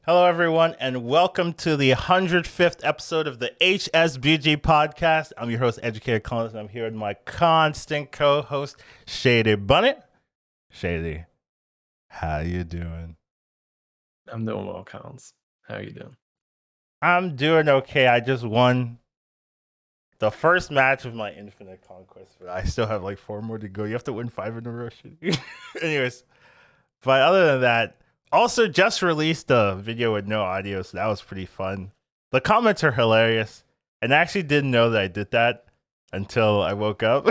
Hello, everyone, and welcome to the 105th episode of the HSBG Podcast. I'm your host, Educator Collins, and I'm here with my constant co-host, Shady Bunny. Shady, how you doing? I'm doing well, Collins. How you doing? I'm doing okay. I just won the first match of my Infinite Conquest, but I still have like 4 more to go. You have to win 5 in a row, Shady. Anyways, but other than that, also just released a video with no audio, so that was pretty fun. The comments are hilarious, and I actually didn't know that I did that until I woke up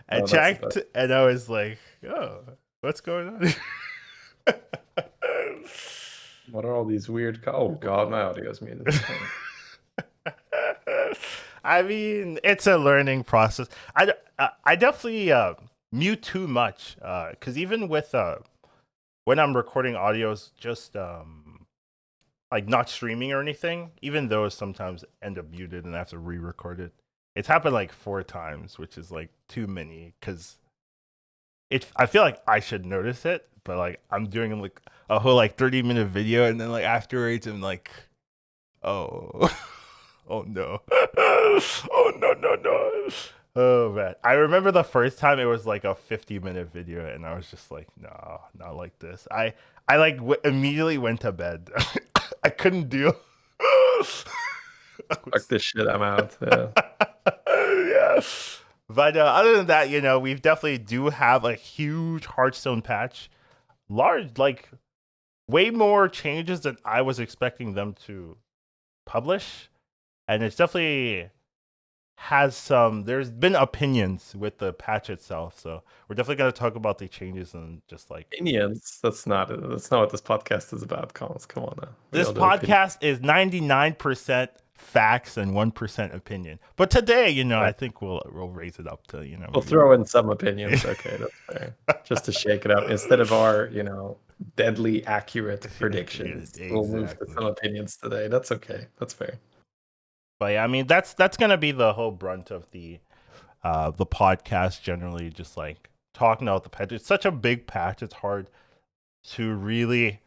and checked, and I was like, "Oh, what's going on?" What are all these weird? Oh God, my audio's muted. I mean, it's a learning process. I definitely mute too much because even with when I'm recording audios, just like not streaming or anything, even those sometimes end up muted and I have to re-record it. It's happened like 4 times, which is like too many because I feel like I should notice it, but like I'm doing like a whole like 30-minute video and then like afterwards I'm like, oh, oh no, oh no. Oh man, I remember the first time it was like a 50-minute video, and I was just like, no, not like this. I like immediately went to bed. I couldn't deal. Fuck this shit, I'm out. Yeah. But other than that, we definitely do have a huge Hearthstone patch, large, like way more changes than I was expecting them to publish, and it's definitely there's been opinions with the patch itself, so we're definitely going to talk about the changes and just like opinions. That's not what this podcast is about, Collins. Come on now. This podcast is 99% facts and 1% opinion, but today I think we'll raise it up to we'll throw in some opinions. Okay, that's fair. Just to shake it up instead of our deadly accurate predictions. Exactly. We'll move to some opinions today. That's okay. That's fair. But yeah, I mean that's gonna be the whole brunt of the podcast generally, just like talking about the patch. It's such a big patch; it's hard to really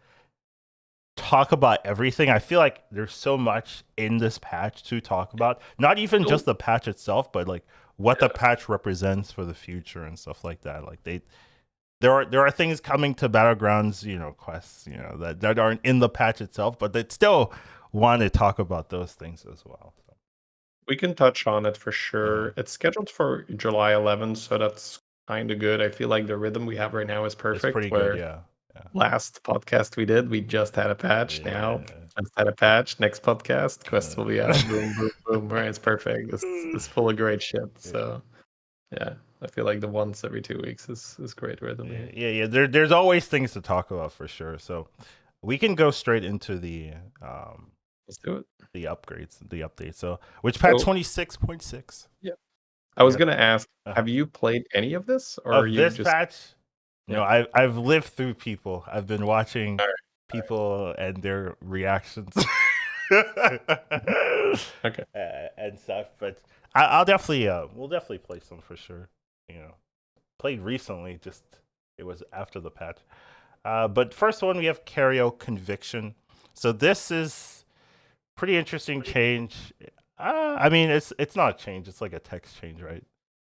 talk about everything. I feel like there's so much in this patch to talk about. Not even just the patch itself, but like what the patch represents for the future and stuff like that. Like there are things coming to Battlegrounds, quests, that aren't in the patch itself, but they still want to talk about those things as well. So. We can touch on it for sure. It's scheduled for July 11th, so that's kind of good. I feel like the rhythm we have right now is perfect. It's pretty good, yeah. Last podcast we just had a patch. Yeah. Now just had a patch. Next podcast, quests will be out. Boom, boom, boom. Right, it's perfect. It's full of great shit. So yeah, I feel like the once every 2 weeks is great rhythm. Yeah. There's always things to talk about for sure. So we can go straight into the let's do it. The upgrades, the updates. So which patch 26.6? Yeah. I was gonna ask, have you played any of this, or of this patch? I've lived through people. I've been watching people and their reactions. Okay. And stuff, but I'll definitely we'll definitely play some for sure. Played recently, just it was after the patch. But first one we have Cario Conviction. So this is pretty interesting change. I mean it's not a change, it's like a text change, right?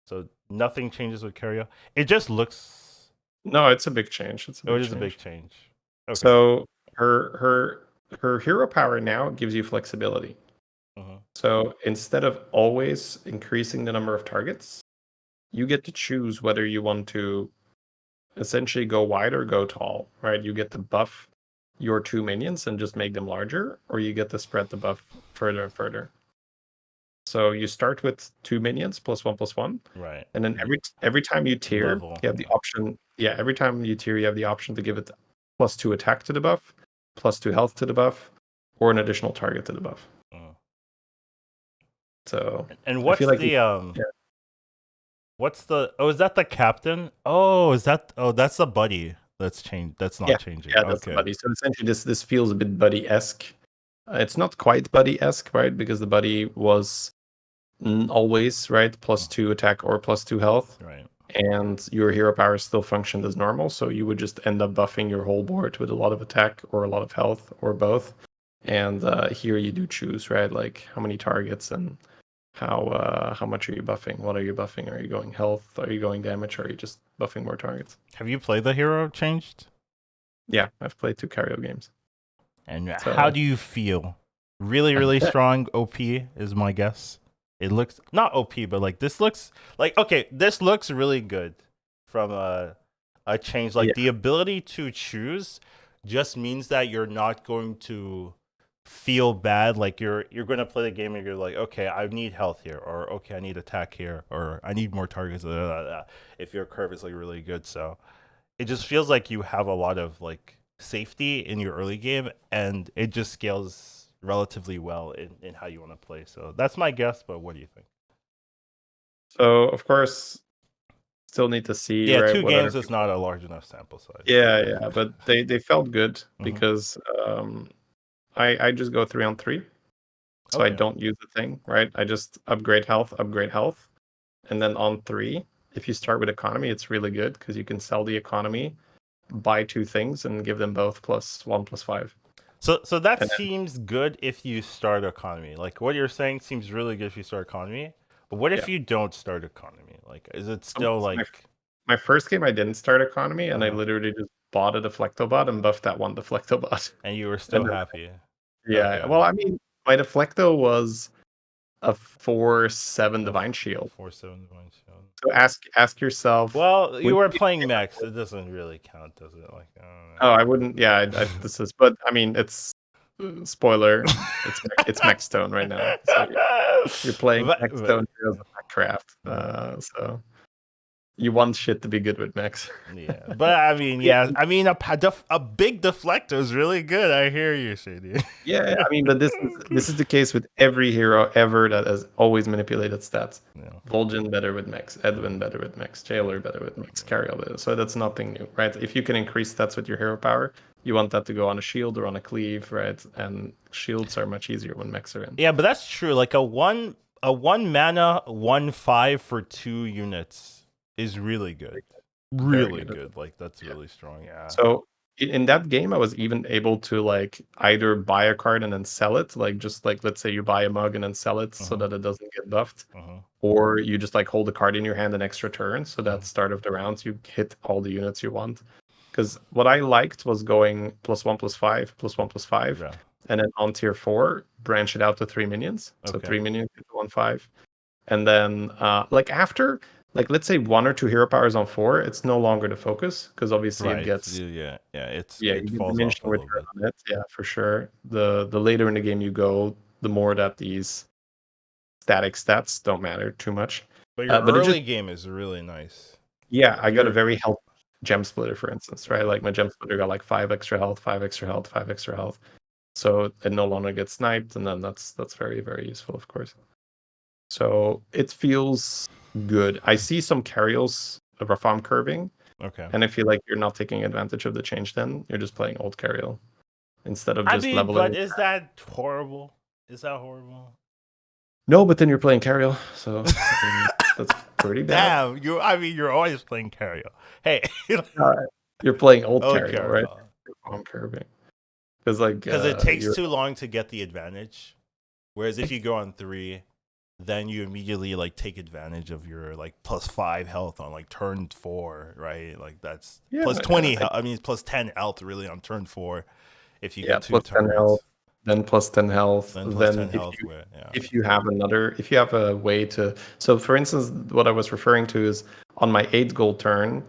So nothing changes with Cario. It just looks. No, it's a big change. It is a big change. Okay. So her hero power now gives you flexibility. So instead of always increasing the number of targets, you get to choose whether you want to essentially go wide or go tall, right? You get to buff your 2 minions and just make them larger, or you get to spread the buff further and further. So you start with 2 minions +1/+1, right? And then every time you tier, you have the option. Yeah, every time you tier, you have the option to give it +2 attack to the buff, +2 health to the buff, or an additional target to the buff. So and what's what's the? Oh, is that the captain? Oh, that's the buddy. That's changed. That's not changing. Yeah, that's the buddy. So essentially, this feels a bit buddy-esque. It's not quite buddy-esque, right? Because the buddy was always right +2 attack or +2 health. Right. and your hero power still functioned as normal. So you would just end up buffing your whole board with a lot of attack or a lot of health or both. And here you do choose, right? Like how many targets and how much are you buffing? What are you buffing? Are you going health? Are you going damage? Or are you just buffing more targets? Have you played the hero changed? Yeah, I've played 2 Cario games. And how do you feel? Really, really strong OP is my guess. It looks not OP, but like this looks like okay. This looks really good from a change. Like the ability to choose just means that you're not going to feel bad. Like you're going to play the game and you're like, okay, I need health here, or okay, I need attack here, or I need more targets. If your curve is like really good, so it just feels like you have a lot of like safety in your early game, and it just scales relatively well in how you want to play. So that's my guess, but what do you think? So of course, still need to see. Yeah, right, 2 games is not a large enough sample size. Yeah, but they felt good Mhm. because I just go 3 on 3, so I don't use the thing, right? I just upgrade health, and then on 3, if you start with economy, it's really good because you can sell the economy, buy 2 things, and give them both +1/+5. So that seems good if you start economy. Like what you're saying seems really good if you start economy. But what if you don't start economy? Like, is it still like my first game? I didn't start economy, and I literally just bought a Deflectobot and buffed that one Deflectobot. And you were still happy. Yeah. Okay. Well, I mean, my Deflecto was a 4/7 Divine Shield. 4/7 Divine Shield. So ask yourself. Well, you were playing Max. It doesn't really count, does it? Like, I don't know. Oh, I wouldn't. Yeah, this is. But I mean, it's spoiler. It's Max Stone right now. So you're playing Max Stone Heroes of Craft. So you want shit to be good with Max. Yeah, but I mean, I mean, a big deflector is really good. I hear you, Shady. Yeah, I mean, but this is the case with every hero ever that has always manipulated stats. Yeah. Vol'jin better with Max, Edwin better with Max, Jailer better with Max, Carriel better. So that's nothing new, right? If you can increase stats with your hero power, you want that to go on a shield or on a cleave, right? And shields are much easier when Max are in. Yeah, but that's true. Like a one mana 1/5 for 2 units is really good. Really good. Like that's really strong. Yeah. So in that game, I was even able to like either buy a card and then sell it, like just like let's say you buy a mug and then sell it so that it doesn't get buffed, or you just like hold the card in your hand an extra turn so that start of the round you hit all the units you want. Because what I liked was going +1/+5, +1/+5, and then on tier 4 branch it out to 3 minions, so 3 minions into 1/5, and then like after. Like let's say 1 or 2 hero powers on 4, it's no longer the focus because obviously it gets it falls off a little bit. On it. Yeah, for sure. The later in the game you go, the more that these static stats don't matter too much. But your early game is really nice. Yeah, I got a very healthy gem splitter, for instance, right? Like my gem splitter got like 5 extra health, 5 extra health, 5 extra health. So it no longer gets sniped, and then that's very, very useful, of course. So it feels good. I see some Carriels of a farm curving. Okay. And I feel like you're not taking advantage of the change then. You're just playing old Carriel instead of just leveling. But is that horrible? Is that horrible? No, but then you're playing Carriel, so that's pretty bad. Damn, you're always playing Carriel. Hey. You're playing old Carriel, right? Farm curving. Because it takes too long to get the advantage. Whereas if you go on 3, then you immediately like take advantage of your like +5 health on like turn 4, right? Like that's +20 health. I mean, it's +10 health really on turn 4. If you get 2 turns, health, then +10 health. Then if you have a way to. So for instance, what I was referring to is on my 8 gold turn,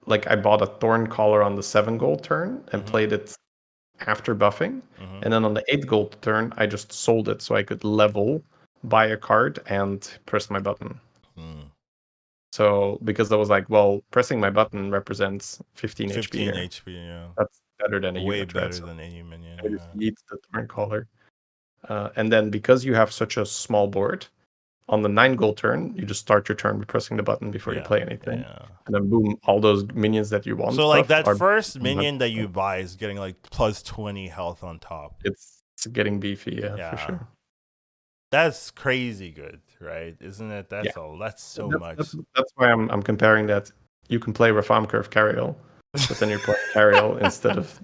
like I bought a Thorn Collar on the 7 gold turn and played it after buffing, and then on the 8 gold turn, I just sold it so I could level, buy a card, and press my button. So because I was like, well, pressing my button represents 15 HP. 15 HP, yeah. That's better than a way unit, better than any minion. I just need the Thorn Collar. And then because you have such a small board, on the 9 gold turn, you just start your turn by pressing the button before you play anything. Yeah. And then boom, all those minions that you want. So like that first minion that you buy is getting like +20 health on top. It's getting beefy, yeah, for sure. That's crazy good, right? Isn't it? Yeah. That's so That's, much. that's why I'm comparing that. You can play with farm curve carryall, but then you're playing carryall instead of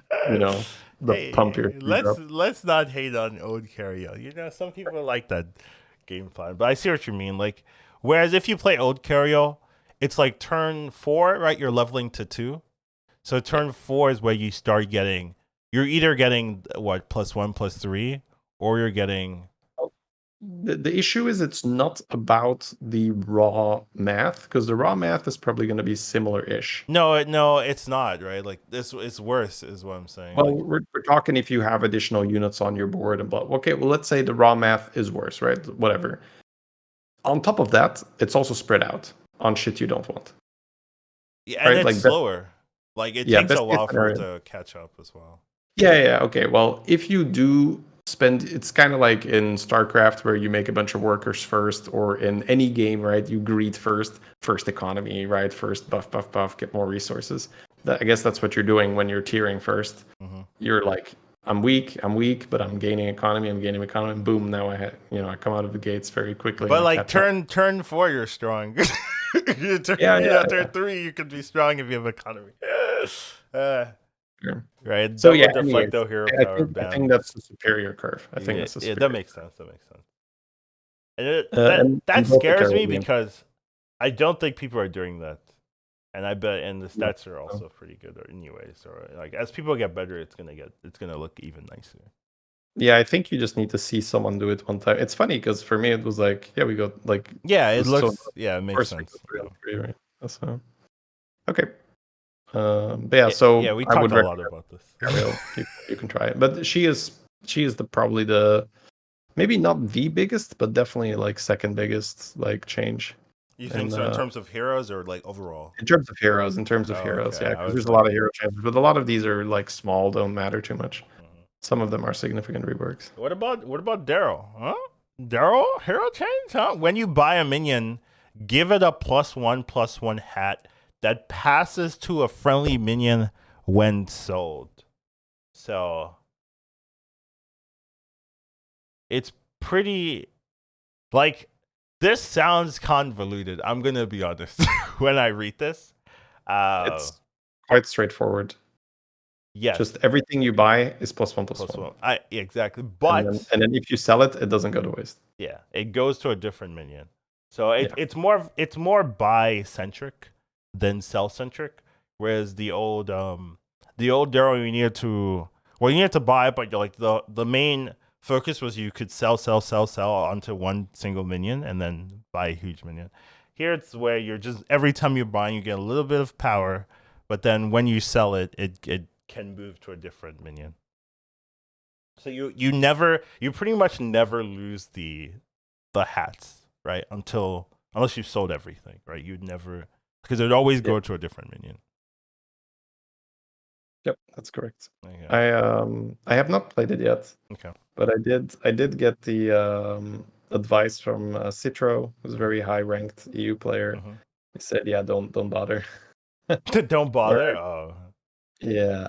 the pump your Hey, speed up. let's not hate on old carryall. Some people like that game plan, but I see what you mean. Like, whereas if you play old carryall, it's like turn 4, right? You're leveling to 2, so turn 4 is where you start getting. You're either getting what +1, +3, or you're getting. The issue is it's not about the raw math, because the raw math is probably going to be similar-ish. No, it's not, right? Like this, it's worse, is what I'm saying. Well, Like, we're talking if you have additional units on your board and blah. Okay, well, let's say the raw math is worse, right? Whatever. On top of that, it's also spread out on shit you don't want. yeah, and Right? it's Like slower. Like it takes best a case while for it scenario. to catch up as well. Yeah. Okay. Well, if you do spend, it's kind of like in StarCraft where you make a bunch of workers first, or in any game, right? You greed first economy, right? First buff, get more resources. I guess that's what you're doing when you're tiering first. Mm-hmm. You're like, I'm weak, but I'm gaining economy, and boom, now I come out of the gates very quickly But and I like catch up. turn 4, you're strong. Turn 3, you can be strong if you have economy. Uh, Sure. right, So double yeah, anyways, deflecto hero I power think I bam. think that's the superior curve. I think Yeah, that's the yeah, that superior. makes sense. That makes sense. And that And both the scares carry me will be because I don't think people are doing that, and I bet and the yeah. stats are also pretty good, anyways. Or like as people get better, it's gonna look even nicer. Yeah, I think you just need to see someone do it one time. It's funny because for me it was like, yeah, we got like Yeah, it was so looks. Yeah, it makes first we sense. got 3 on 3, right? So okay. But yeah, Yeah, so we I would talked a recommend lot about this. Ariel. You can try it. But she is probably the maybe not the biggest, but definitely like second biggest like change. You think so in terms of heroes or like overall? In terms of heroes, Oh, okay. yeah, I because was there's a like, lot of hero changes, but a lot of these are like small, don't matter too much. mhm. Some of them are significant reworks. What about Daryl? Huh? Daryl hero change? Huh? When you buy a minion, give it a +1/+1 hat that passes to a friendly minion when sold. So it's pretty like this sounds convoluted. I'm gonna be honest when I read this. It's quite straightforward. Yes, Just everything you buy is +1 +1. +1. Exactly, And but then if you sell it, it doesn't go to waste. yeah, it goes to a different minion. So Yeah. it's more buy centric than sell centric. Whereas the old Darrow you needed to buy, but like the main focus was you could sell onto one single minion and then buy a huge minion. Here it's where you're just every time you're buying you get a little bit of power, but then when you sell it, it can move to a different minion. So you pretty much never lose the hats, right? Unless you sold everything, right? You'd never because it would always go to a different minion. Yep, that's correct. Okay. I have not played it yet. Okay. But I did get the advice from Citro, who's a very high ranked EU player. Mm-hmm. He said, "Yeah, don't bother." Don't bother. Right. Yeah,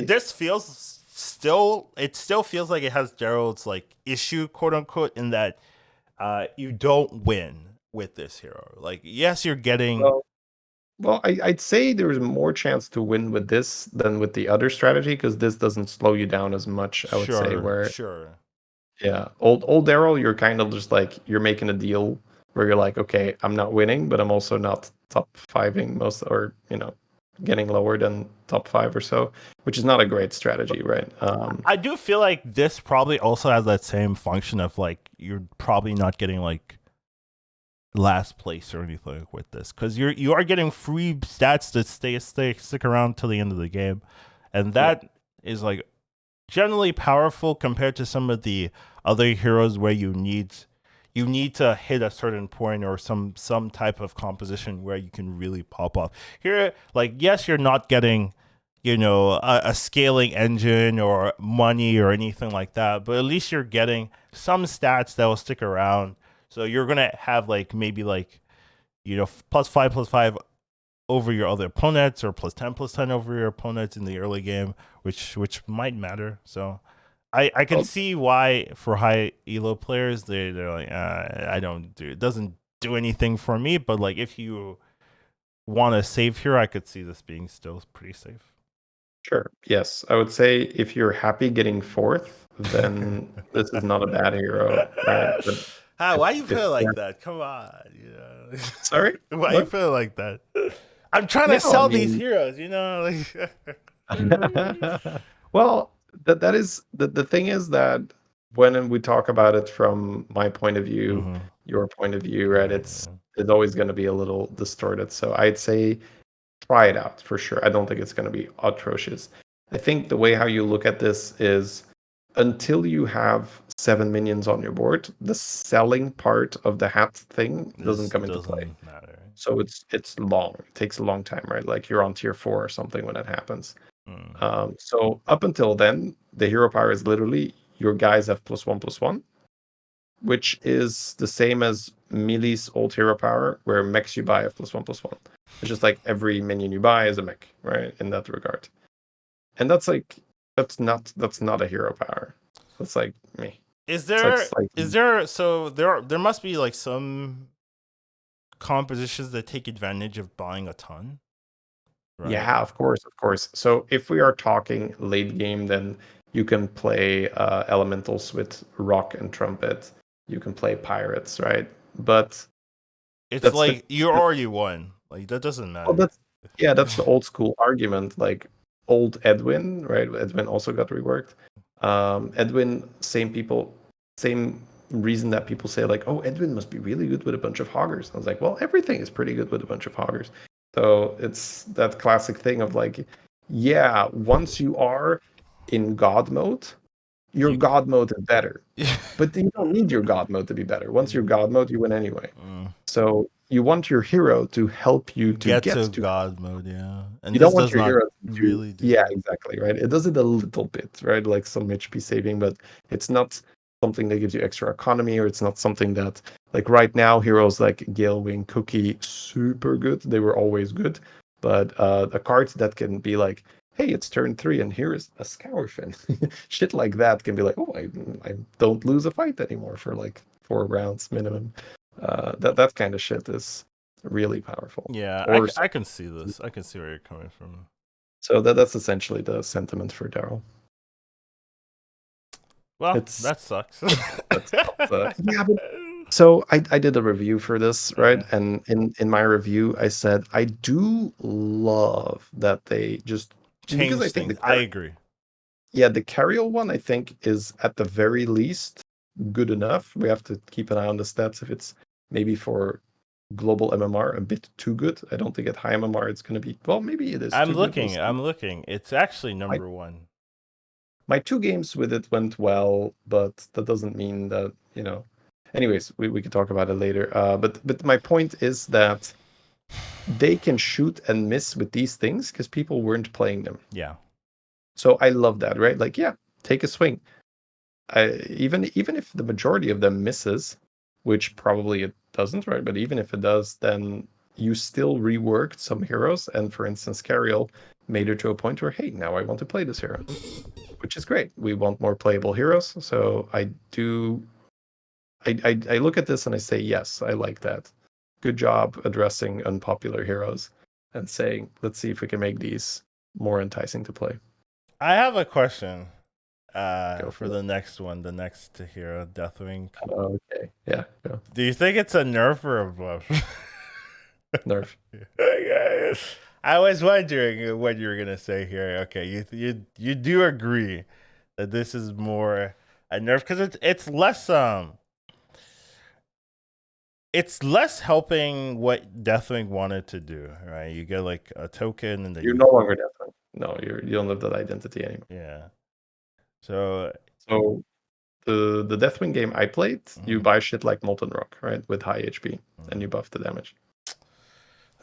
This it still feels like it has Gerald's like issue, quote unquote, in that you don't win with this hero. Like, yes, you're getting well, I'd say there's more chance to win with this than with the other strategy because this doesn't slow you down as much. I would say sure. yeah, old Daryl, you're kind of just like you're making a deal where you're like, okay, I'm not winning, but I'm also not top fiving most, or getting lower than top 5 or so, which is not a great strategy, right? I do feel like this probably also has that same function of like you're probably not getting like last place or anything with this because you are getting free stats that stick around till the end of the game, and that is like generally powerful compared to some of the other heroes where you need to hit a certain point or some type of composition where you can really pop off. Here, like, yes, you're not getting, a scaling engine or money or anything like that, but at least you're getting some stats that will stick around. So you're gonna have like maybe like, +5/+5 over your other opponents or +10/+10 over your opponents in the early game, which might matter. So I can see why for high elo players they're like I don't do it doesn't do anything for me, but like if you want to save here, I could see this being still pretty safe. Sure. Yes, I would say if you're happy getting fourth, then this is not a bad hero, right? But Why you if feel like that? Come on, sorry, why you what? feel like that? I'm trying to No, I sell these mean, heroes, well, that is the thing is that when we talk about it from my point of view, your point of view, right? It's always going to be a little distorted. So I'd say try it out for sure. I don't think it's going to be atrocious. I think the way how you look at this is until you have 7 minions on your board, the selling part of the hat thing doesn't come into play. Matter. So it's long. It takes a long time, right? Like you're on tier 4 or something when that happens. So up until then, the hero power is literally your guys have +1/+1, which is the same as Meelee's old hero power, where mechs you buy have +1/+1. It's just like every minion you buy is a mech, right? In that regard. And that's not a hero power. That's like me. Is there so there must be like some compositions that take advantage of buying a ton? Right? Yeah, of course. So if we are talking late game, then you can play elementals with rock and trumpet. You can play pirates, right? But it's like you already won. Like that doesn't matter. Well, that's the old school argument. Like old Edwin, right? Edwin also got reworked. Edwin, same reason that people say like, oh, Edwin must be really good with a bunch of hoggers. I was like, well, everything is pretty good with a bunch of hoggers. So it's that classic thing of like, yeah, once you are in God mode, your God mode is better. But you don't need your God mode to be better. Once you're God mode, you win anyway. So you want your hero to help you to get to God mode, yeah. And you don't want your hero to really do yeah, exactly, right? It does it a little bit, right? Like some HP saving, but it's not something that gives you extra economy, or it's not something that like right now heroes like Gale Wing, Cookie, super good. They were always good. But a card that can be like, hey, it's turn 3 and here is a Scourfin. Shit like that can be like, oh, I don't lose a fight anymore for like 4 rounds minimum. That kind of shit is really powerful. Yeah, I can see this. I can see where you're coming from. So that's essentially the sentiment for Daryl. Well, that sucks. Yeah, but so I did a review for this, right? And in my review, I said I do love that they just change because I things. think I agree. Yeah, the Carriel one I think is at the very least good enough. We have to keep an eye on the stats if it's maybe for global MMR a bit too good. I don't think at high MMR it's going to be. Well, maybe it is. I'm looking. It's actually number 1. My 2 games with it went well, but that doesn't mean that Anyways, we can talk about it later. But my point is that they can shoot and miss with these things because people weren't playing them. Yeah. So I love that, right? Like, yeah, take a swing. Even if the majority of them misses, which probably it doesn't, right? But even if it does, then you still reworked some heroes. And for instance, Carriel made her to a point where, hey, now I want to play this hero, which is great. We want more playable heroes. So I look at this and I say, yes, I like that. Good job addressing unpopular heroes and saying, let's see if we can make these more enticing to play. I have a question for the next one, the next hero, Deathwing. Okay, yeah. Go. Do you think it's a nerf or a buff? Nerf. I was wondering what you were gonna say here. Okay, you do agree that this is more a nerf because it's less it's less helping what Deathwing wanted to do, right? You get like a token, and then you're no longer Deathwing. No, you don't have that identity anymore. Yeah. So the Deathwing game I played, you buy shit like Molten Rock, right, with high HP, and you buff the damage.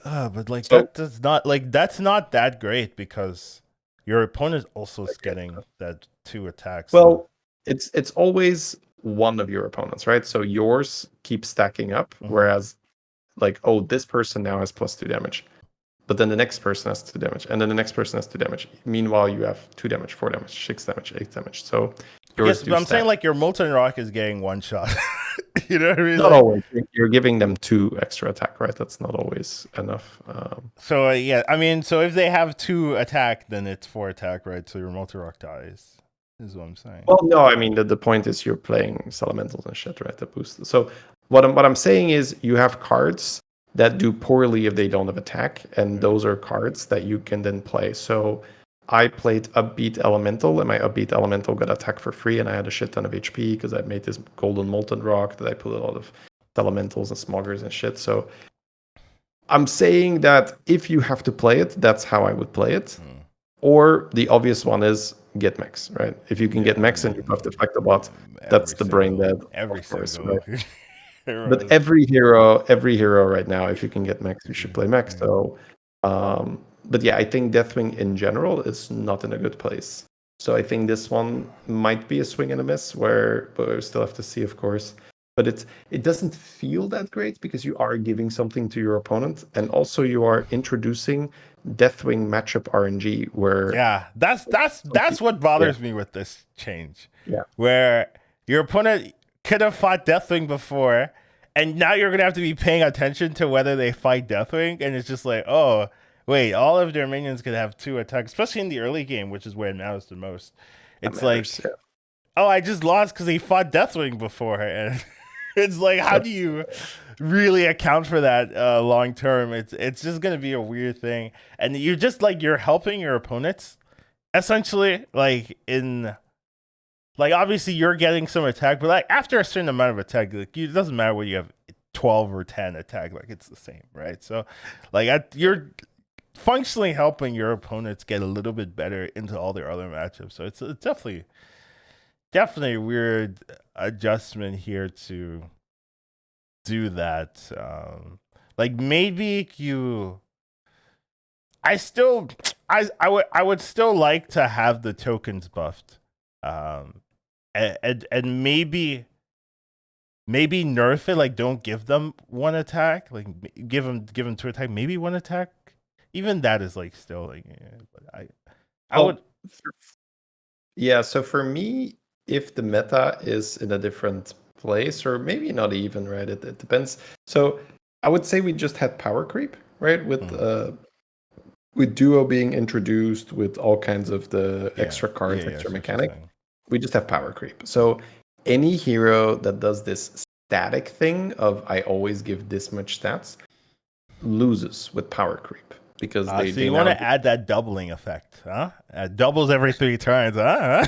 But like that's not that great because your opponent also is getting that 2 attacks. Well, it's always one of your opponents, right? So yours keeps stacking up, whereas like, oh, this person now has +2 damage. But then the next person has 2 damage, and then the next person has 2 damage. Meanwhile, you have 2 damage, 4 damage, 6 damage, 8 damage. So Yes, but I'm saying like your Molten Rock is getting one shot. You know what I mean? Not always. You're giving them 2 extra attack, right? That's not always enough. So yeah, I mean, so if they have 2 attack, then it's 4 attack, right? So your Molten Rock dies. Is what I'm saying. Well, no, I mean the point is you're playing Elementals and shit, right? That boost. So what I'm saying is you have cards that do poorly if they don't have attack, and those are cards that you can then play. So I played Upbeat Elemental, and my Upbeat Elemental got attack for free, and I had a shit ton of HP because I made this Golden Molten Rock that I put a lot of Elementals and Smoggers and shit. So I'm saying that if you have to play it, that's how I would play it. Or the obvious one is get mechs, right? If you can get mechs and you buff Deflect the Bot, that's the brain dead, of course, right? But every hero right now, if you can get mechs, you should play mechs. So, but yeah, I think Deathwing in general is not in a good place. So I think this one might be a swing and a miss, but we still have to see, of course. But it doesn't feel that great because you are giving something to your opponent, and also you are introducing Deathwing matchup RNG. Where that's what bothers me with this change. Yeah, where your opponent could have fought Deathwing before, and now you're gonna have to be paying attention to whether they fight Deathwing, and it's just like, oh wait, all of their minions could have 2 attacks, especially in the early game, which is where it matters the most. It's oh, I just lost because he fought Deathwing before, and it's like, how do you really account for that long term? It's just gonna be a weird thing, and you're just like you're helping your opponents essentially, like obviously you're getting some attack, but like after a certain amount of attack, like it doesn't matter whether you have 12 or 10 attack, like it's the same, right? So like you're functionally helping your opponents get a little bit better into all their other matchups. So it's definitely a weird adjustment here to do that. Like maybe I would still like to have the tokens buffed, and maybe nerf it. Like don't give them 1 attack. Like give them 2 attack. Maybe 1 attack. Even that is like still like. But I would. Yeah. So for me, if the meta is in a different place, or maybe not even, right? It depends. So I would say we just had power creep, right? With duo being introduced, with all kinds of the extra cards, extra mechanic, we just have power creep. So any hero that does this static thing of I always give this much stats loses with power creep. Because so you want to add that doubling effect, huh? Doubles every 3 turns, huh?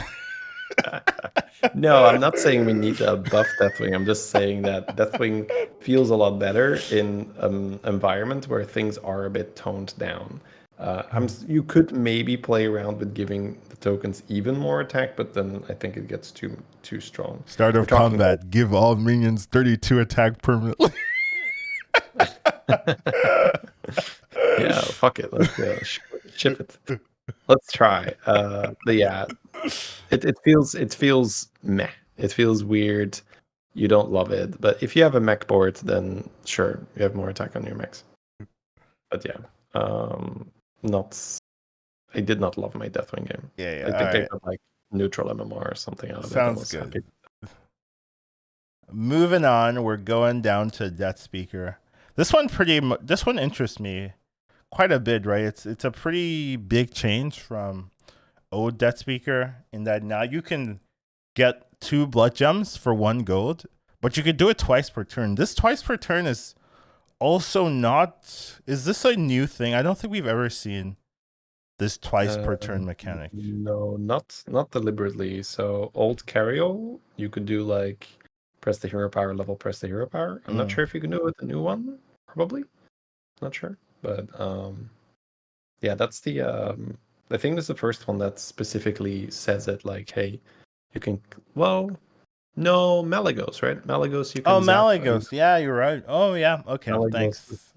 No, I'm not saying we need to buff Deathwing. I'm just saying that Deathwing feels a lot better in an environment where things are a bit toned down. You could maybe play around with giving the tokens even more attack, but then I think it gets too strong. Start of combat, give all minions 32 attack permanently. Yeah, fuck it. Let's ship it. Let's try. But yeah, it feels meh. It feels weird. You don't love it. But if you have a mech board, then sure, you have more attack on your mechs. But yeah, I did not love my Deathwing game. Yeah. I think I got like neutral MMR or something out of it. Sounds good. Happy. Moving on, we're going down to Death Speaker. This one interests me quite a bit, right? It's a pretty big change from old Death Speaker in that now you can get 2 blood gems for 1 gold, but you could do it twice per turn. This twice per turn is also not. Is this a new thing? I don't think we've ever seen this twice per turn mechanic. No, not deliberately. So old Carriol, you could do like press the hero power level, press the hero power. I'm not sure if you can do it with the new one. Probably, not sure. But yeah, that's the. I think that's the first one that specifically says it. Like, hey, you can. Well, no, Malagos, right? Malagos, you can. Oh, Malagos. Yeah, you're right. Oh, yeah. Okay, Malagos, thanks.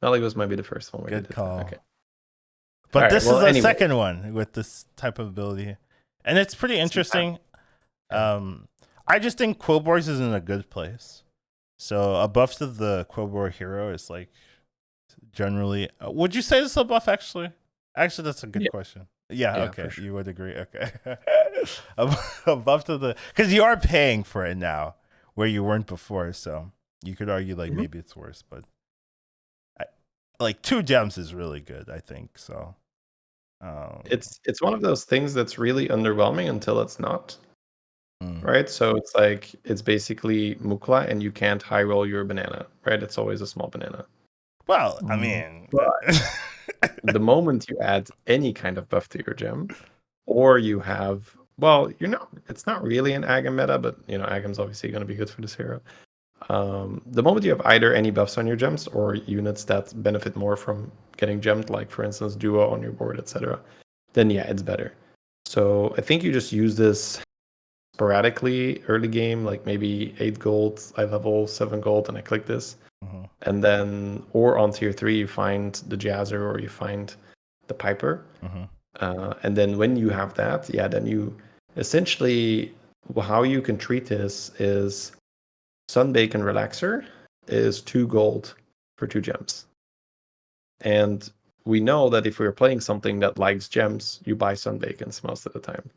Malagos might be the first one. Good call. Okay. But right, this is the second one with this type of ability, and it's pretty interesting. I just think Quillboars is in a good place. So a buff to the Quillboar hero is like generally. Would you say this is a buff? Actually, that's a good question. Yeah, Yeah, for okay, sure. you would agree. Okay, above to the because you are paying for it now, where you weren't before. So you could argue like Mhm. maybe it's worse, but I, like 2 gems is really good. I think so. It's one of those things that's really underwhelming until it's not, Mm. right? So it's like it's basically Mukla, and you can't high roll your banana, right? It's always a small banana. Well, I Mm. mean, But the moment you add any kind of buff to your gem, or you have, well, you're not. It's not really an Agam meta, but Agam's obviously going to be good for this hero. The moment you have either any buffs on your gems or units that benefit more from getting gemmed, like for instance Duo on your board, etc., then yeah, it's better. So I think you just use this sporadically early game, like maybe 8 gold, I level 7 gold, and I click this. Mhm. And then, or on tier 3, you find the Jazzer or you find the Piper. Mhm. And then when you have that, yeah, then you essentially, how you can treat this is Sunbake and Relaxer is 2 gold for 2 gems. And we know that if we're playing something that likes gems, you buy Sunbakens most of the time.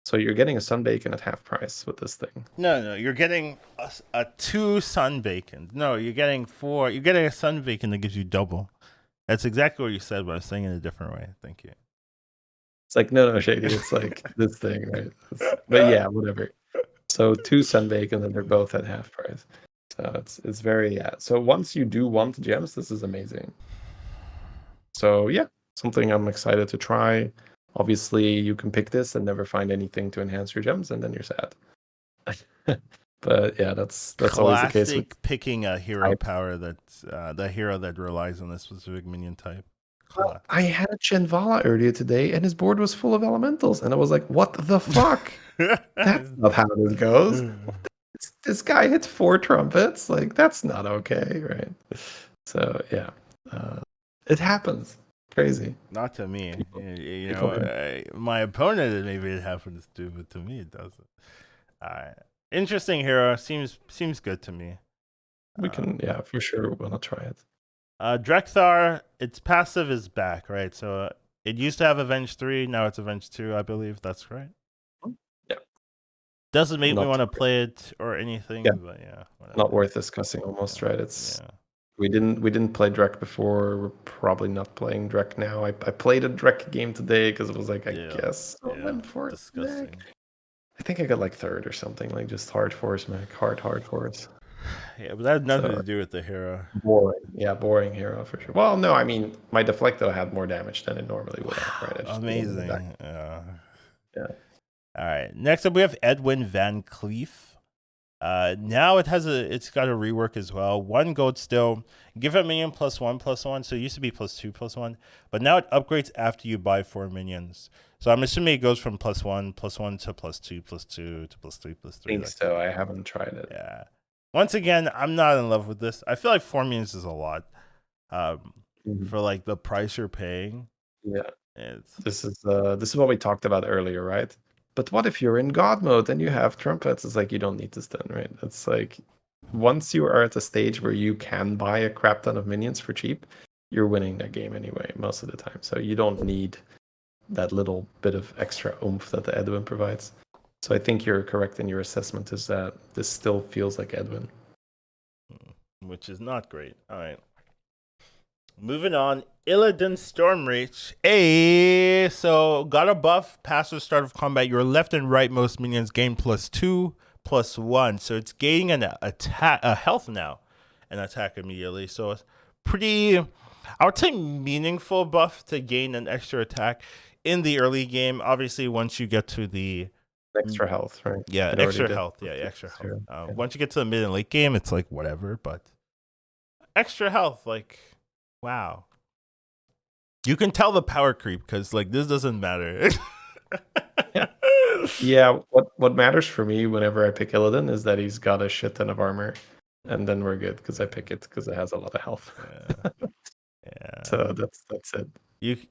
So you're getting a Sunbacon at half price with this thing. No, you're getting a 2 sun bacon. No, you're getting 4. You're getting a sun bacon that gives you double. That's exactly what you said, but I was saying it in a different way. Thank you. It's like, no, Shady, it's like this thing, right? But yeah, whatever. So 2 Sunbacon, and they're both at half price. So it's very, yeah. So once you do want gems, this is amazing. So yeah, something I'm excited to try. Obviously, you can pick this and never find anything to enhance your gems, and then you're sad. But yeah, that's always the case with Classic picking a hero types. power that's the hero that relies on a specific minion type. I had a Chenvala earlier today, and his board was full of elementals, and I was like, "What the fuck? That's not how this goes. This guy hits 4 trumpets. Like, that's not okay, right?" So yeah, uh, it happens. Crazy. Not to me. People, You people know, are. my opponent maybe it happens to, but to me it doesn't. Interesting hero. Seems good to me. We can, Um, yeah, for sure. We're gonna try it. Drekthar, its passive is back, right? So it used to have Avenge 3, now it's Avenge 2, I believe. That's right. Yeah, Doesn't make me not want to play it or yeah, anything, but yeah, not whatever. worth discussing. Almost, right? It's Yeah. we didn't play Drek before. We're probably not playing Drek now. I played a Drek game today because it was like, I Yeah. guess I Yeah. went for Drek. Disgusting. I think I got like third or something, like just hard force, man, hard force. Yeah, but that had nothing So to do with the hero. boring, yeah, boring hero for sure. Well, no, I mean my Deflecto had more damage than it normally would have, right? I just put it in the back. Amazing. Yeah. All right. Next up, we have Edwin Van Cleef. Now it's got a rework as well. 1 gold still. Give a minion +1/+1. So it used to be +2/+1, but now it upgrades after you buy 4 minions. So I'm assuming it goes from +1/+1 to +2/+2 to +3/+3. I think so. I haven't tried it. Yeah. Once again, I'm not in love with this. I feel like 4 minions is a lot. Mhm. For like the price you're paying. Yeah. It's This is what we talked about earlier, right? But what if you're in God mode and you have trumpets? It's like you don't need this then, right? It's like once you are at a stage where you can buy a crap ton of minions for cheap, you're winning that game anyway, most of the time. So you don't need that little bit of extra oomph that the Edwin provides. So I think you're correct in your assessment is that this still feels like Edwin. which is not great. All right. Moving on, Illidan Stormreach. Hey, so got a buff. Passive start of combat. Your left and rightmost minions gain +2/+1. So it's gaining an attack, a health now, and attack immediately. So it's pretty, I would say, meaningful buff to gain an extra attack in the early game. Obviously, once you get to the Extra health, right? yeah, It already extra did. health. Yeah, extra health. Yeah. Once you get to the mid and late game, it's like whatever. But extra health, like wow. You can tell the power creep because like this doesn't matter. Yeah. Yeah, what matters for me whenever I pick Illidan is that he's got a shit ton of armor, and then we're good because I pick it because it has a lot of health. Yeah. So that's it.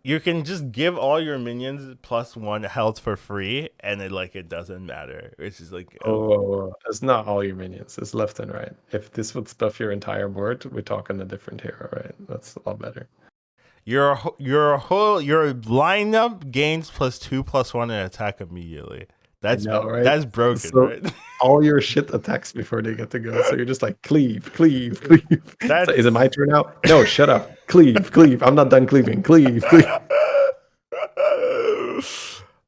You can just give all your minions +1 health for free, and it doesn't matter. It's just like Oh, it's not all your minions. It's left and right. If this would stuff your entire board, we're talking a different hero, right? That's a lot better. Your lineup gains +2/+1 and attack immediately. I know, right? That's broken, So right? all your shit attacks before they get to go. So you're just like cleave, cleave, cleave. So is it my turn now? No, shut up. Cleave, cleave. I'm not done cleaving. Cleave, cleave.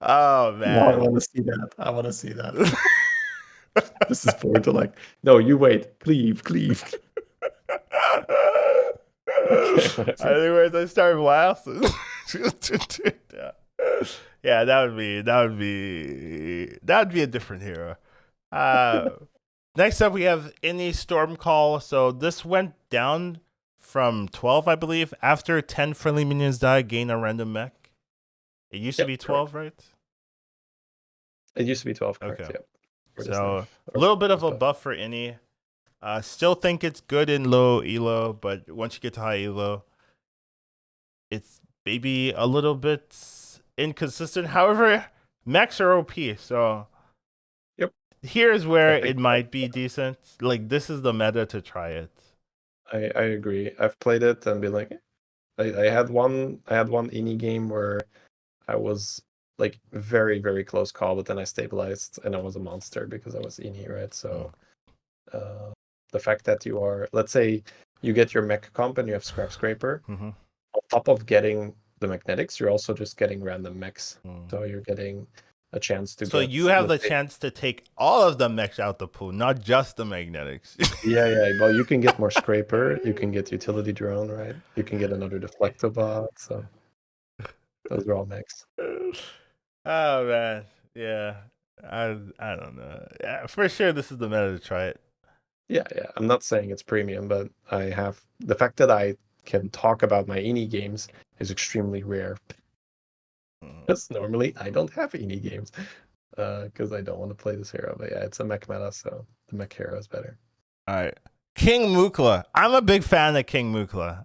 Oh No, I man. want to see that. I want to see that. This is forward to like, no, you wait. Cleave, cleave. Okay, whatever. Anyways, I started blasting. Yeah, that would be a different hero. Next up, we have Any Storm Call. So this went down from 12, I believe. After 10 friendly minions die, gain a random mech. It used to be 12, right? It used to be 12, correct? Okay. Yep. So a little bit of a buff for Any. Still think it's good in low elo, but once you get to high elo, it's maybe a little bit inconsistent. However, mechs are OP, so yep. Here's where it might be decent. Like this is the meta to try it. I agree. I've played it and been like, I had one Any game where I was like very, very close call, but then I stabilized and I was a monster because I was Any, right? So the fact that you are, let's say you get your mech comp and you have Scrap Scraper, on top of getting the magnetics, you're also just getting random mechs. So you're getting a chance to So you have the chance to take all of the mechs out the pool, not just the magnetics. yeah. Well, you can get more Scraper, you can get Utility Drone, right? You can get another Deflectobot, so those are all mechs. Oh man, yeah. I don't know. Yeah, for sure, this is the meta to try it. Yeah. I'm not saying it's premium, but I have the fact that I can talk about my Any games is extremely rare. Because normally I don't have Any games because I don't want to play this hero. But yeah, it's a mech meta, so the mech hero is better. All right, King Mukla. I'm a big fan of King Mukla.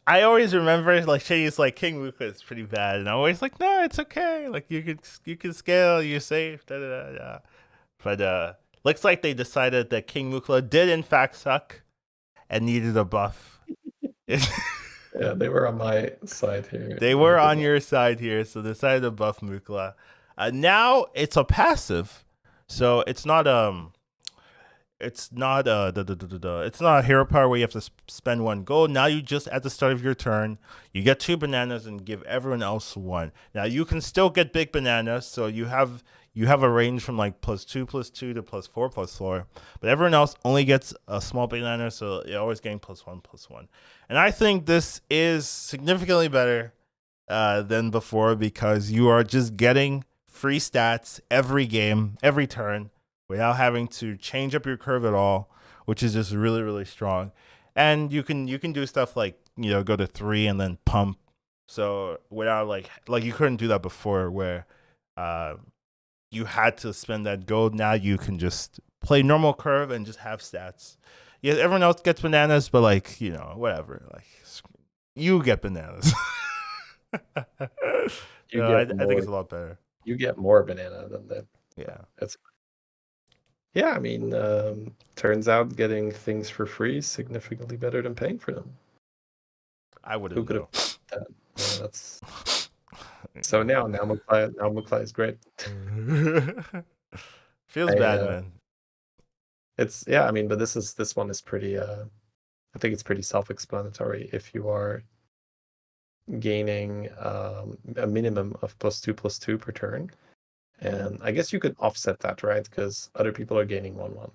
I always remember like Shady's like King Mukla is pretty bad, and I'm always like, no, it's okay. Like you can scale, you're safe. Da, da, da, da. But looks like they decided that King Mukla did in fact suck and needed a buff. Yeah, they were on my side here. They were on your side here, so they decided to buff Mukla. Now it's a passive, so it's not it's not it's not a hero power where you have to spend 1 gold. Now you just at the start of your turn, you get 2 bananas and give everyone else 1. Now you can still get big bananas, so you have a range from like +2/+2 to +4/4, but everyone else only gets a small banana, so you're always getting +1/+1. And I think this is significantly better than before because you are just getting free stats every game, every turn, without having to change up your curve at all, which is just really, really strong. And you can do stuff like go to 3 and then pump. So without like you couldn't do that before, where you had to spend that gold. Now you can just play normal curve and just have stats. Yeah, everyone else gets bananas, but like whatever. Like you get bananas. I think it's a lot better. You get more banana than that. Yeah, I mean, turns out getting things for free is significantly better than paying for them. I wouldn't. Who could have that? Yeah, that's so now Mukla is great. Feels bad, man. It's I mean, but this one is pretty. I think it's pretty self-explanatory. If you are gaining a minimum of +2/+2 per turn, and I guess you could offset that, right? Because other people are gaining 1/1.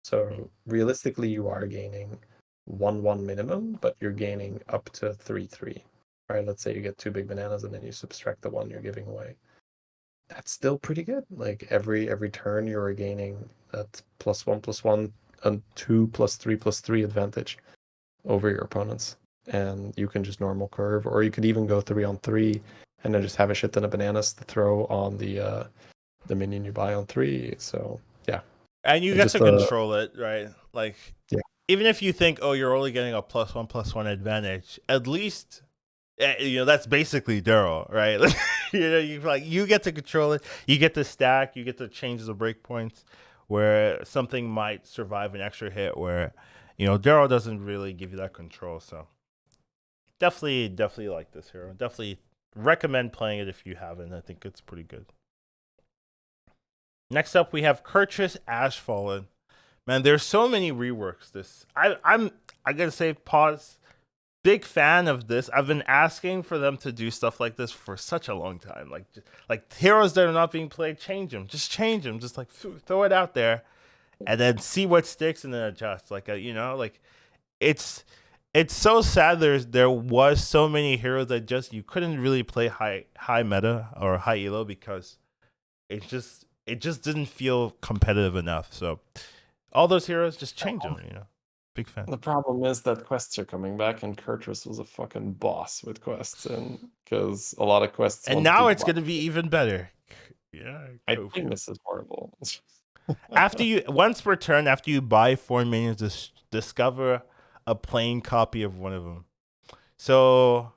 So realistically, you are gaining 1/1 minimum, but you're gaining up to 3/3. Right? Let's say you get 2 big bananas and then you subtract the 1 you're giving away. That's still pretty good. Like every turn you're gaining that +1/+1 and 2+3/+3 advantage over your opponents. And you can just normal curve, or you could even go 3-on-3 and then just have a shit ton of bananas to throw on the minion you buy on 3. So yeah. And you get to control it, right? Like even if you think, oh, you're only getting a +1/+1 advantage, at least that's basically Daryl, right? You get to control it. You get to stack. You get to change the breakpoints where something might survive an extra hit. Where Daryl doesn't really give you that control. So definitely like this hero. Definitely recommend playing it if you haven't. I think it's pretty good. Next up, we have Kurtrus Ashfallen. Man, there's so many reworks. I gotta say, pause. Big fan of this. I've been asking for them to do stuff like this for such a long time. Like heroes that are not being played, change them. Just change them. Just like throw it out there, and then see what sticks and then adjust. It's so sad. There was so many heroes that just you couldn't really play high meta or high elo because it just didn't feel competitive enough. So all those heroes, just change them. Big fan. The problem is that quests are coming back, and Kurtrus was a fucking boss with quests, and because a lot of quests. And now it's going to be even better. Yeah, I think this is horrible. Once per turn, after you buy 4 minions, discover a plain copy of one of them. So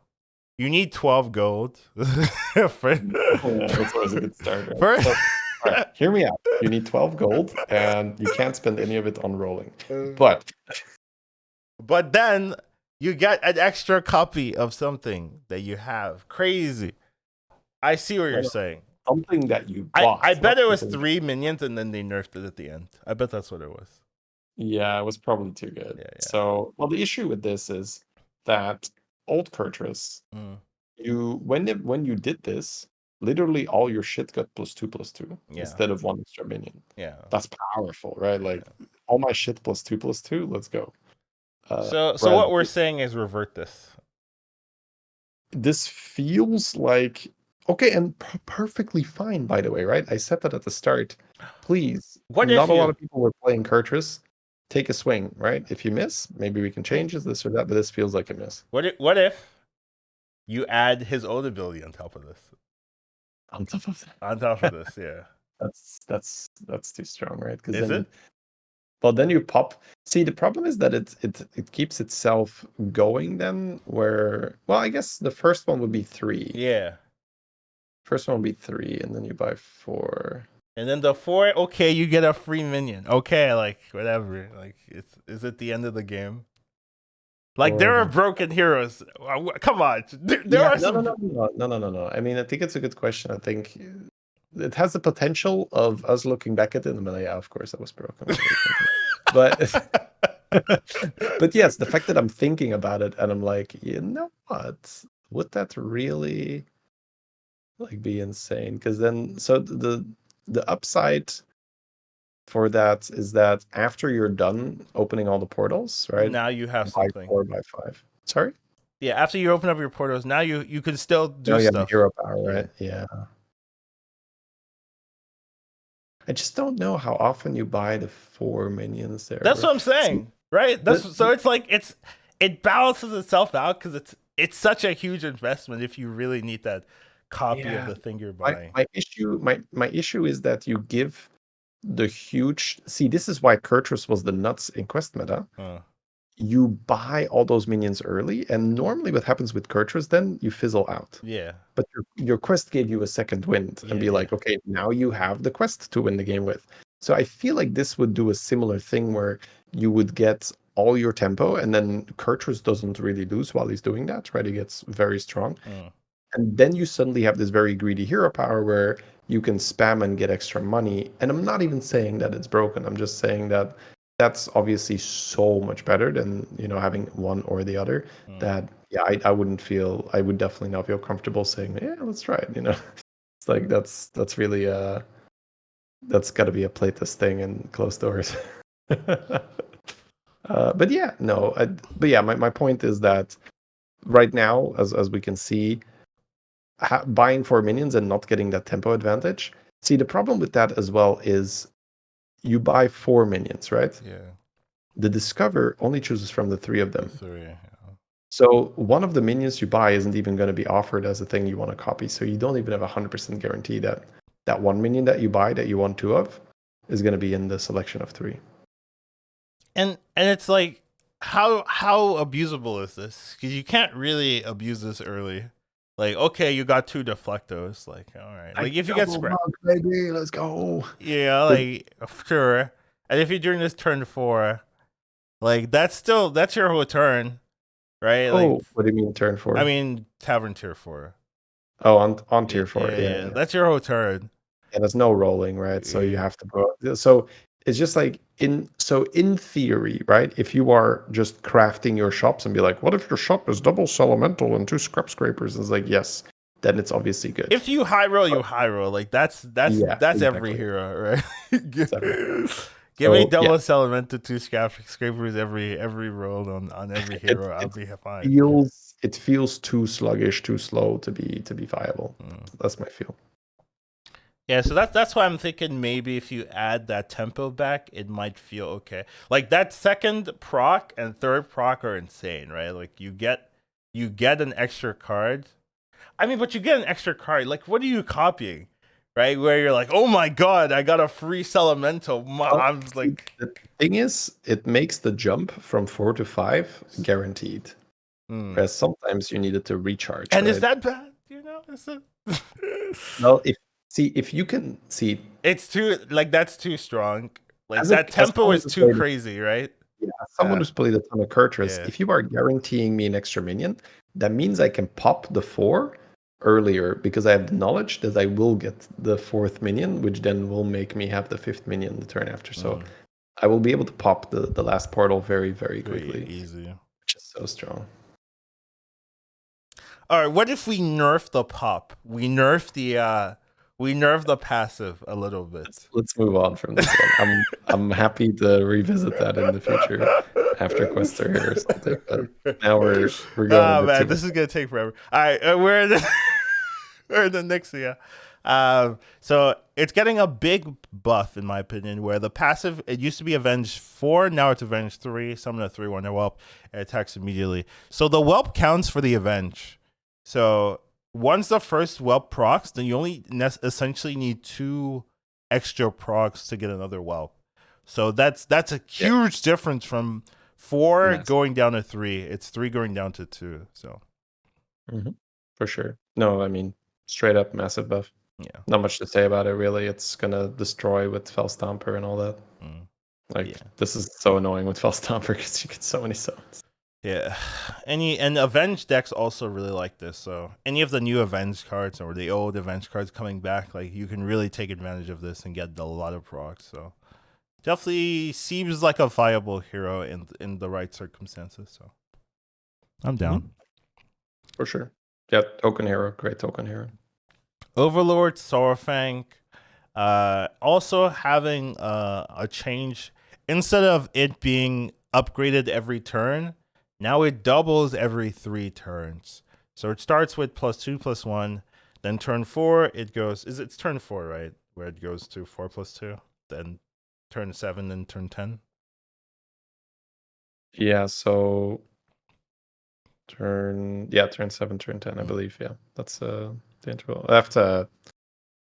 you need 12 gold. That's always a good start. Right? So, all right, hear me out. You need 12 gold, and you can't spend any of it on rolling. But then you get an extra copy of something that you have. Crazy. I see what you're saying. Something that you bought. I bet it was 3 minions, and then they nerfed it at the end. I bet that's what it was. Yeah, it was probably too good. Yeah. So, the issue with this is that old Kurtrus, when you did this, literally all your shit got +2/+2 instead of 1 extra minion. Yeah, that's powerful, right? Like all my shit +2/+2. Let's go. So what we're saying is revert this. This feels like okay, and perfectly fine. By the way, right? I said that at the start. Please, not a lot of people were playing Kurtrus. Take a swing, right? If you miss, maybe we can change this or that. But this feels like a miss. What if you add his old ability on top of this? On top of that. On top of this, yeah. That's too strong, right? Because then you pop. See, the problem is that it keeps itself going. Then I guess the first one would be 3. Yeah. First one would be 3, and then you buy 4. And then the 4, okay, you get a free minion. Okay, like whatever. Like is it the end of the game? Like there are broken heroes. Come on, there are some. No. I mean, I think it's a good question. I think it has the potential of us looking back at it and be like, yeah, of course, that was broken. but yes, the fact that I'm thinking about it and I'm like, you know what? Would that really be insane? Because then, so the upside for that is that after you're done opening all the portals, right? Now you have something. 4 by 5. Sorry? Yeah, after you open up your portals, now you can still do stuff. The hero power, right? Yeah. I just don't know how often you buy the 4 minions there. That's what I'm saying, right? So it's like it balances itself out because it's such a huge investment if you really need that copy of the thing you're buying. My issue is that you give the huge. See, this is why Kurtrus was the nuts in quest meta. You buy all those minions early, and normally what happens with Kurtrus, then you fizzle out. Yeah. But your quest gave you a second wind and be like, okay, now you have the quest to win the game with. So I feel like this would do a similar thing where you would get all your tempo, and then Kurtrus doesn't really lose while he's doing that, right? He gets very strong. And then you suddenly have this very greedy hero power where you can spam and get extra money. And I'm not even saying that it's broken. I'm just saying that that's obviously so much better than, having one or the other. That, I would definitely not feel comfortable saying, yeah, let's try it. It's like, that's really, that's got to be a playtest thing and closed doors. But yeah, no. My point is that right now, as we can see, buying 4 minions and not getting that tempo advantage. See, the problem with that as well is you buy 4 minions, right? Yeah. The Discover only chooses from the 3 of them. 3, yeah. So one of the minions you buy isn't even going to be offered as a thing you want to copy. So you don't even have 100% guarantee that that 1 minion that you buy that you want 2 of is going to be in the selection of 3. And it's like, how abusable is this? Because you can't really abuse this early. Like, okay, you got 2 deflectos. Like, all right. Like, if you get spread, baby, let's go. Yeah, like sure. And if you're doing this turn 4, like that's your whole turn. right? Like, Oh, what do you mean turn 4? I mean, Tavern tier 4. Oh, on Yeah, tier 4. yeah, Yeah, yeah. yeah. That's your whole turn. And there's no rolling, right? So you Yeah. have to go. So it's just like in theory, right? If you are just crafting your shops and be like, what if your shop is double elemental and 2 scrap scrapers? It's like, yes, then it's obviously good. If you high roll, But you high roll. Like that's yeah, every exactly. hero, right? That's every hero. Give me So yeah, double elemental 2 scrapers every roll on every it hero. I'll it be fine. feels too sluggish, too slow to be viable. Mm. That's my feel. Yeah, so that's why I'm thinking maybe if you add that tempo back, it might feel okay. Like that second proc and third proc are insane, right? Like you get an extra card. I mean, but you get an extra card. Like, what are you copying? Right? Where you're like, oh my god, I got a free Elemental. Well, I'm like, the thing is, it makes the jump from 4 to 5 guaranteed. Whereas sometimes you need it to recharge, and right? is that bad? You know, is it? Well, if you can see, It's too like that's too strong. Like as a that as tempo someone is who's too played, crazy, right? yeah, as someone who's played a ton of Kurtrus, Yeah. if you are guaranteeing me an extra minion, that means I can pop the 4 earlier because I have the knowledge that I will get the 4th minion, which then will make me have the 5th minion the turn after. So I will be able to pop the last portal very, very quickly, easy. which is so strong. All right, what if we nerf the pop? We nerf the passive a little bit. Let's move on from this one. I'm happy to revisit that in the future after Quest are here or something. But now we're going Oh a bit man, too this is gonna take forever. All right, we're in we're in the Nixia. So it's getting a big buff in my opinion, where the passive it used to be Avenge 4, now it's Avenge 3. Summon a 3/1 whelp, it attacks immediately. So the whelp counts for the Avenge. So once the first whelp procs, then you only essentially need 2 extra procs to get another whelp. So that's a huge difference from 4 going down to 3. It's 3 going down to 2. So for sure. No, I mean straight up massive buff. yeah, Not much to say about it really. It's gonna destroy with Fell Stomper and all that. This is so annoying with Fell Stomper because you get so many summons. Yeah, and Avenge decks also really like this. So any of the new Avenge cards or the old Avenge cards coming back, like you can really take advantage of this and get a lot of procs. So definitely seems like a viable hero in the right circumstances. So I'm down for sure. Yeah, token hero, great token hero. Overlord Sorfang, also having a change instead of it being upgraded every turn. Now it doubles every 3 turns. So it starts with +2/+1. Then turn 4, it goes. It's turn 4, right? Where it goes to 4/2. Then turn 7, then turn 10. Yeah. So turn 7, turn 10. I believe. Yeah, that's the interval.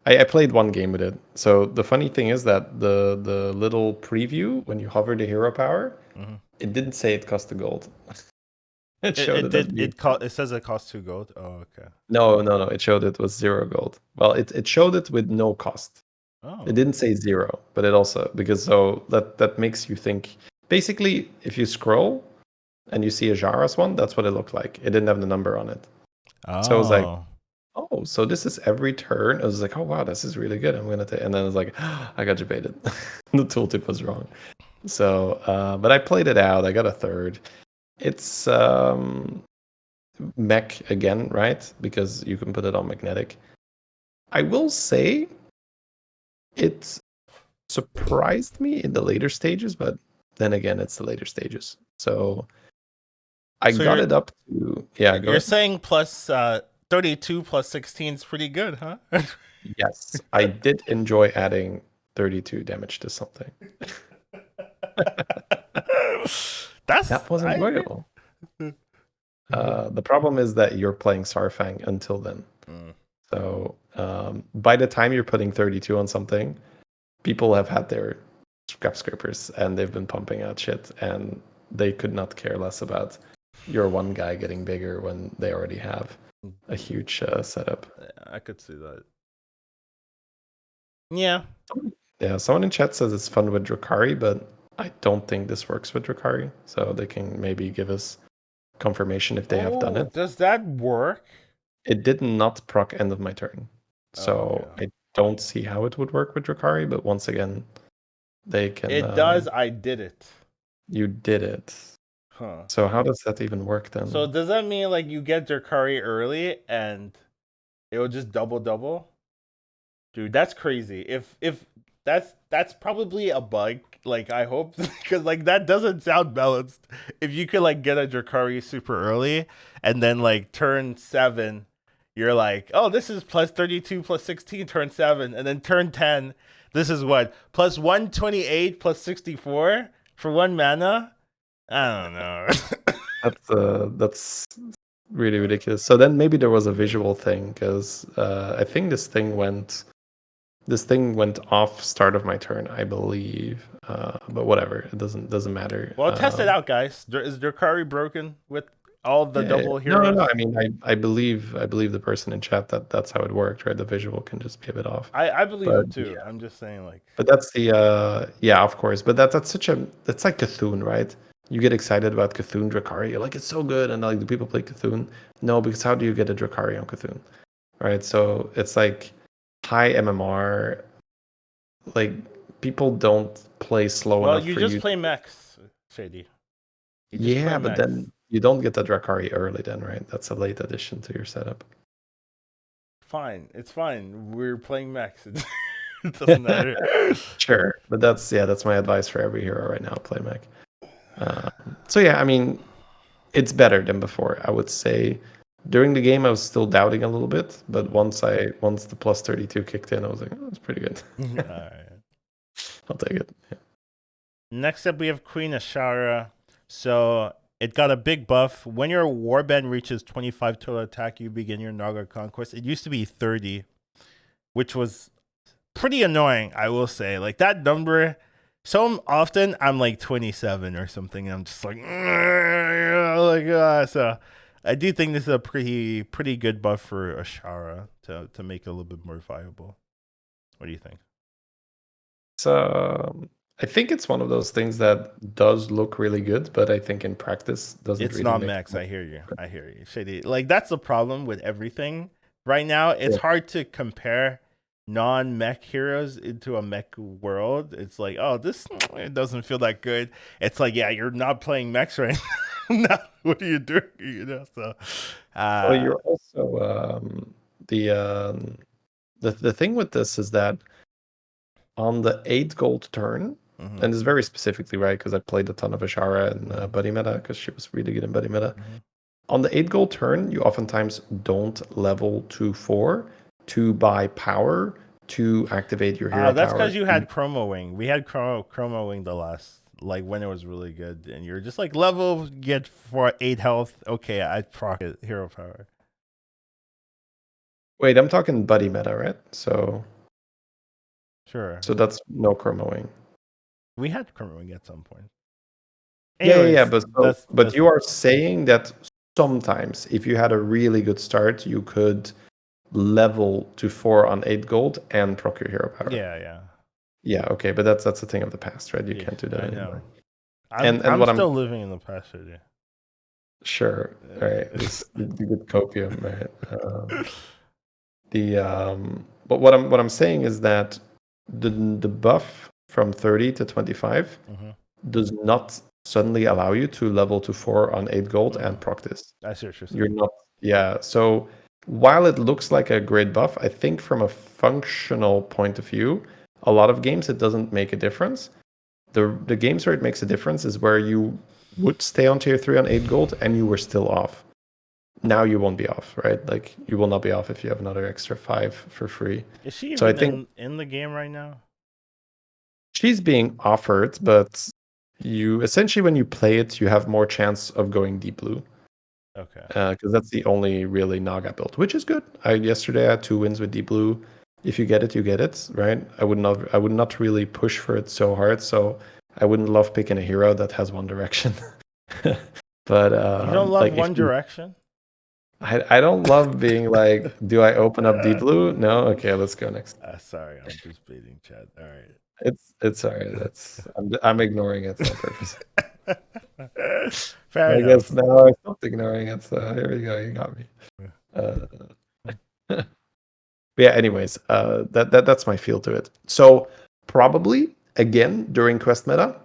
I played one game with it. So the funny thing is that the little preview when you hover the hero power, it didn't say it cost a gold. It showed it says it costs 2 gold. Oh, okay. No. It showed it was 0 gold. Well, it showed it with no cost. Oh. It didn't say 0, but it also because so that makes you think. Basically, if you scroll and you see a Jara's one, that's what it looked like. It didn't have the number on it. Oh. So I was like, oh, so this is every turn. I was like, oh wow, this is really good. I'm gonna take, and then I was like, I got debated. The tooltip was wrong. So, but I played it out. I got a third. It's mech again, right? Because you can put it on magnetic. I will say, it surprised me in the later stages, but then again, it's the later stages. So I got it up to You're saying plus 32 plus 16 is pretty good, huh? Yes, I did enjoy adding 32 damage to something. That was enjoyable. The problem is that you're playing Sarfang until then. So by the time you're putting 32 on something, people have had their scrap scrapers and they've been pumping out shit, and they could not care less about your one guy getting bigger when they already have a huge setup. I could see that. Yeah. Yeah, someone in chat says it's fun with Drakari, but I don't think this works with Drakari. So they can maybe give us confirmation if they have done it. Does that work? It did not proc end of my turn. So okay. I don't see how it would work with Drakari, but once again, they can... It does. I did it. You did it. Huh. So how does that even work then? So does that mean like you get Drakari early and it will just double? Dude, that's crazy. If that's probably a bug. Like I hope because like that doesn't sound balanced. If you could like get a Drakari super early and then like turn 7, you're like, oh, this is plus 32 plus 16 turn 7, and then turn 10, this is what plus 128 plus 64 for 1 mana. I don't know. That's really ridiculous. So then maybe there was a visual thing because I think this thing went off start of my turn, I believe. But whatever, it doesn't matter. Well, test it out, guys. Is Drakari broken with all the double heroes? No. I mean, I believe the person in chat that's how it worked, right? The visual can just be a bit off. I believe it too. I'm just saying, like. But that's the yeah, of course. But that's like Cthulhu, right? You get excited about Cthulhu Drakari. You're like, it's so good, and like, do people play Cthulhu? No, because how do you get a Drakari on Cthulhu, right? So it's like high MMR. Like people don't play slow enough. Well, you just play mechs, Shady. Yeah, but then you don't get the Drakari early, then, right? That's a late addition to your setup. Fine, it's fine. We're playing mechs. It doesn't matter. Sure, but that's my advice for every hero right now. Play mech. So yeah, I mean, it's better than before. I would say during the game I was still doubting a little bit, but once the plus 32 kicked in, I was like, oh, that's pretty good. All right. I'll take it. Yeah. Next up, we have Queen Ashara. So it got a big buff. When your warband reaches 25 total attack, you begin your Naga conquest. It used to be 30, which was pretty annoying, I will say. Like that number, so often I'm like 27 or something, and I'm just like, so I do think this is a pretty good buff for Ashara to make it a little bit more viable. What do you think? So I think it's one of those things that does look really good, but I think in practice doesn't. It's really not make max. I hear you, Shady. Like that's the problem with everything right now. It's hard to compare non-mech heroes into a mech world. It's like, oh, this it doesn't feel that good. It's like, yeah, you're not playing mechs right now. What are you doing? You know, so. Well, you're also the thing with this is that on the 8 gold turn, and it's very specifically right because I played a ton of Ashara in buddy meta because she was really good in buddy meta. On the 8 gold turn, you oftentimes don't level to 4 to buy power to activate your hero. That's because you had Chroma Wing. We had Chroma Wing the last, like when it was really good, and you're just like level, get for 8 health. Okay, I proc it, hero power. Wait, I'm talking buddy meta, right? So sure. So that's no Chroma Wing. We had Chroma Wing at some point. Anyways, yeah. But you are saying that sometimes if you had a really good start, you could level to 4 on 8 gold and proc your hero power. Yeah, okay, but that's a thing of the past, right? You can't do that anymore. I'm still living in the past, yeah. Sure. All right. It's the good copium, right? But what I'm saying is that the buff from 30 to 25 does not suddenly allow you to level to 4 on 8 gold and proc this. I see what you're saying. You're not. Yeah. So while it looks like a great buff, I think from a functional point of view, a lot of games it doesn't make a difference. The games where it makes a difference is where you would stay on tier 3 on 8 gold and you were still off. Now you won't be off, right? Like you will not be off if you have another extra 5 for free. Is she even in the game right now? She's being offered, but you essentially when you play it, you have more chance of going deep blue. Okay. Because that's the only really Naga build, which is good. Yesterday I had 2 wins with deep blue. If you get it, you get it, right? I would not really push for it so hard. So I wouldn't love picking a hero that has one direction. But you don't love like one direction? I don't love being like, do I open up deep blue? No? Okay, let's go next. Sorry, I'm just baiting chat. All right. It's all right. I'm ignoring it on purpose. Fair I enough. guess now I stopped ignoring it. So here we go. You got me. But yeah. Anyways, that's my feel to it. So probably again during quest meta,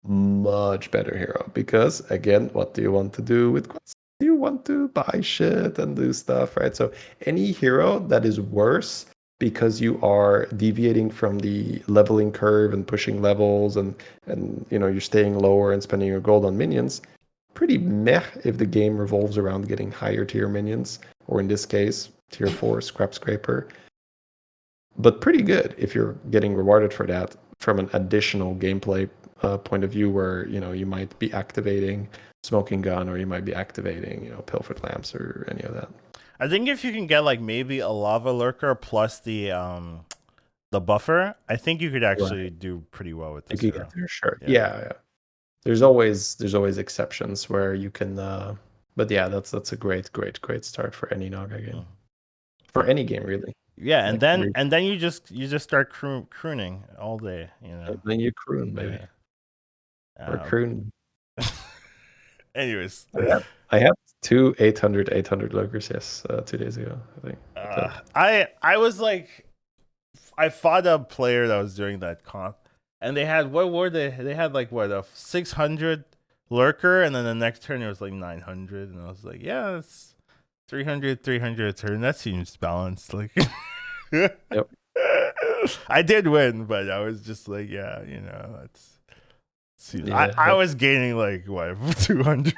much better hero because again, what do you want to do with quests? You want to buy shit and do stuff, right? So any hero that is worse because you are deviating from the leveling curve and pushing levels and you're staying lower and spending your gold on minions, pretty meh if the game revolves around getting higher tier minions, or in this case, tier 4 scrap scraper. But pretty good if you're getting rewarded for that from an additional gameplay point of view, where you might be activating smoking gun, or you might be activating pilfered lamps or any of that. I think if you can get like maybe a lava lurker plus the buffer, I think you could actually Right. do pretty well with You this could hero. get there, sure. Yeah. There's always exceptions where you can but yeah, that's a great start for any Naga game. Mm. For any game really. Yeah, Like, and then you just start crooning all day, and then you croon, baby. Yeah. Or croon. Anyways, I had two 800 lurkers, yes, 2 days ago, I think. I was like, I fought a player that was doing that comp, and they had what were they? They had like what, a 600 lurker, and then the next turn it was like 900, and I was like, yeah, it's 300 a turn. That seems balanced. Like, Yep. I did win, but I was just like, yeah, it's. I was gaining like what 200.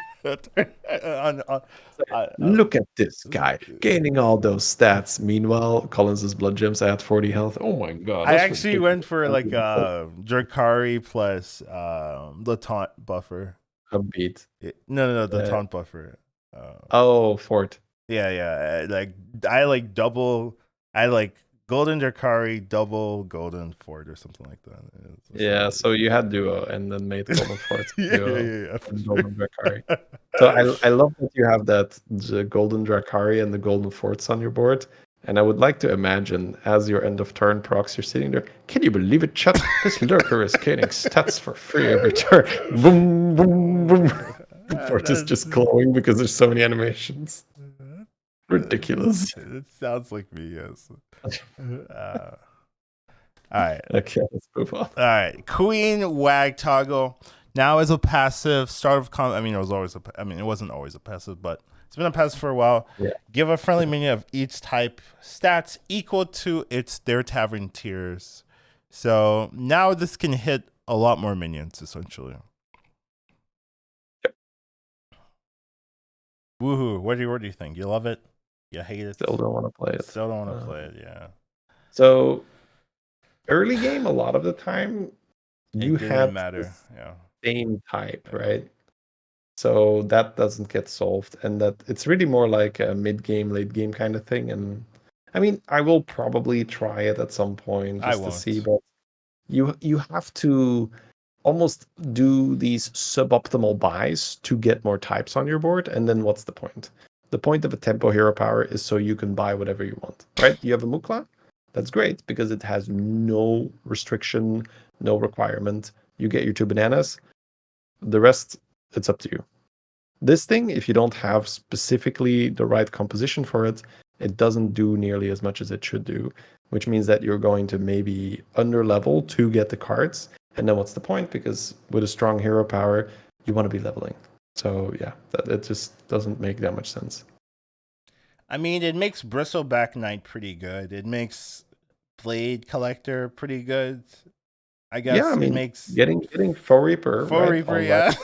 Look at this guy gaining all those stats. Meanwhile, Collins' blood gems at 40 health. Oh my god! I That's actually ridiculous. went for like Drakari plus the taunt buffer. A beat. No, the taunt buffer. Fort. Yeah. Like I like double. I like golden Drakari, double golden fort or something like that. Yeah, so you had duo and then made golden fort. Yeah. And golden Drakari. So I love that you have the golden Drakari and the golden forts on your board. And I would like to imagine, as your end of turn procs, you're sitting there. Can you believe it, chat? This lurker is gaining stats for free every turn. Boom, boom, boom. The fort is just glowing because there's so many animations. Ridiculous. It sounds like me, yes. All right. Okay, let's move on. All right. Queen Wag Toggle. Now is a passive. Start of combat. I mean, it wasn't always a passive, but it's been a passive for a while. Yeah. Give a friendly minion of each type stats equal to their tavern tiers. So now this can hit a lot more minions, essentially. Yep. Woohoo. What do you think? You love it? You hate it? Still don't want to play it. Still don't want to play it, yeah. So early game, a lot of the time, you have matter. same type, right? So that doesn't get solved, and that it's really more like a mid-game, late-game kind of thing. And I mean, I will probably try it at some point just to see, but you have to almost do these suboptimal buys to get more types on your board, and then what's the point? The point of a tempo hero power is so you can buy whatever you want, right? You have a Mukla, that's great because it has no restriction, no requirement. You get your 2 bananas. The rest, it's up to you. This thing, if you don't have specifically the right composition for it, it doesn't do nearly as much as it should do, which means that you're going to maybe under level to get the cards. And then what's the point? Because with a strong hero power, you want to be leveling. So yeah, it just doesn't make that much sense. I mean, it makes Bristleback Knight pretty good. It makes Blade Collector pretty good. I guess yeah, I mean, it makes getting Foe Reaper. Foe Reaper, yeah.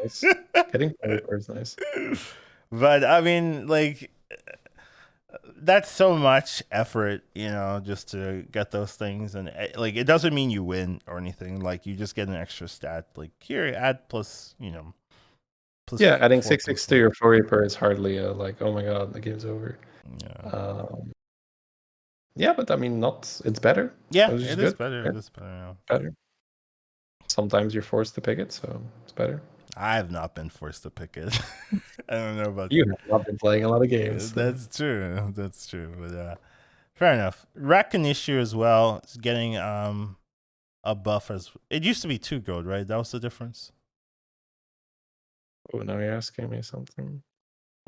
Nice. Getting Foe Reaper is nice. But I mean, like, that's so much effort, just to get those things, and like, it doesn't mean you win or anything. Like, you just get an extra stat. Like, here, add plus, plus. Yeah, adding 6/6 to your Foe Reaper is hardly like, oh my god, the game's over. Yeah, but I mean, it's better. Yeah, it is better. Yeah. It is better. Yeah. Better. Sometimes you're forced to pick it, so it's better. I have not been forced to pick it. I don't know about you. Have not been playing a lot of games. So. That's true. But fair enough. Recognition as well is getting a buff as it used to be 2 gold, right? That was the difference. Oh, now you're asking me something.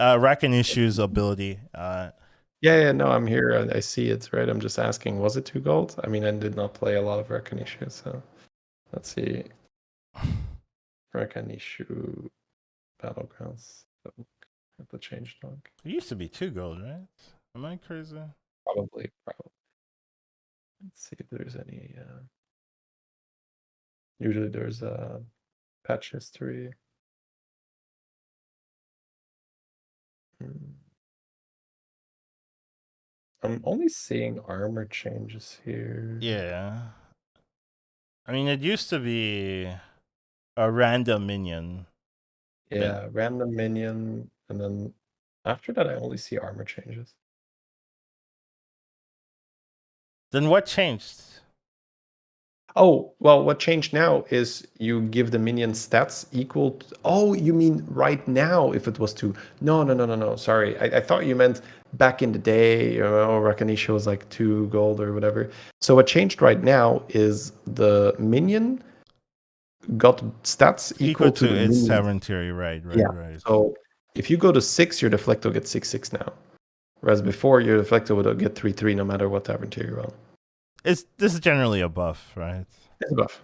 Rakinishu's ability. Yeah, no, I'm here. I see it, right? I'm just asking, was it 2 gold? I mean, I did not play a lot of Rakanishu, so let's see. Rakanishu Battlegrounds. Have to change dog. It used to be 2 gold, right? Am I crazy? Probably. Let's see if there's any. Usually there's a patch history. I'm only seeing armor changes here. Yeah. I mean, it used to be a random minion. Yeah, random minion, and then after that I only see armor changes. Then what changed? Oh, well, what changed now is you give the minion stats equal to, oh, you mean right now if it was 2. No. Sorry. I thought you meant back in the day, Rakanisha was like 2 gold or whatever. So what changed right now is the minion got stats equal to the its minion. 7 tier, right. So if you go to 6, your Deflecto gets 6/6 now. Whereas before, your Deflecto would get 3/3 no matter what tavern tier you're on. This is generally a buff, right? It's a buff.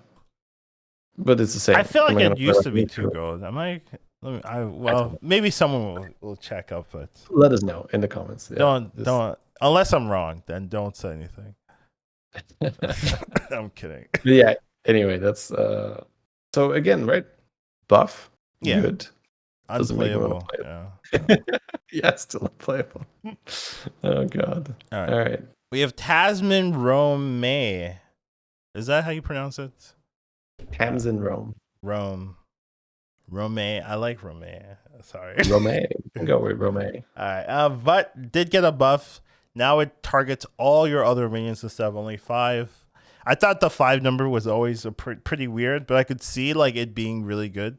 But it's the same. I feel like it used to be 2 gold. Maybe someone will check up, but let us know in the comments. Yeah, don't unless I'm wrong, then don't say anything. I'm kidding. Yeah. Anyway, that's so again, right? Buff. Yeah. Good. Unplayable. Yeah. Yeah, still unplayable. Oh god. All right. We have Tasman Rome. Is that how you pronounce it? Tamsin Rome. Rome. I like Rome. Sorry. Rome. Go with Rome. All right. But did get a buff. Now it targets all your other minions instead of only 5. I thought the 5 number was always pretty weird, but I could see like it being really good.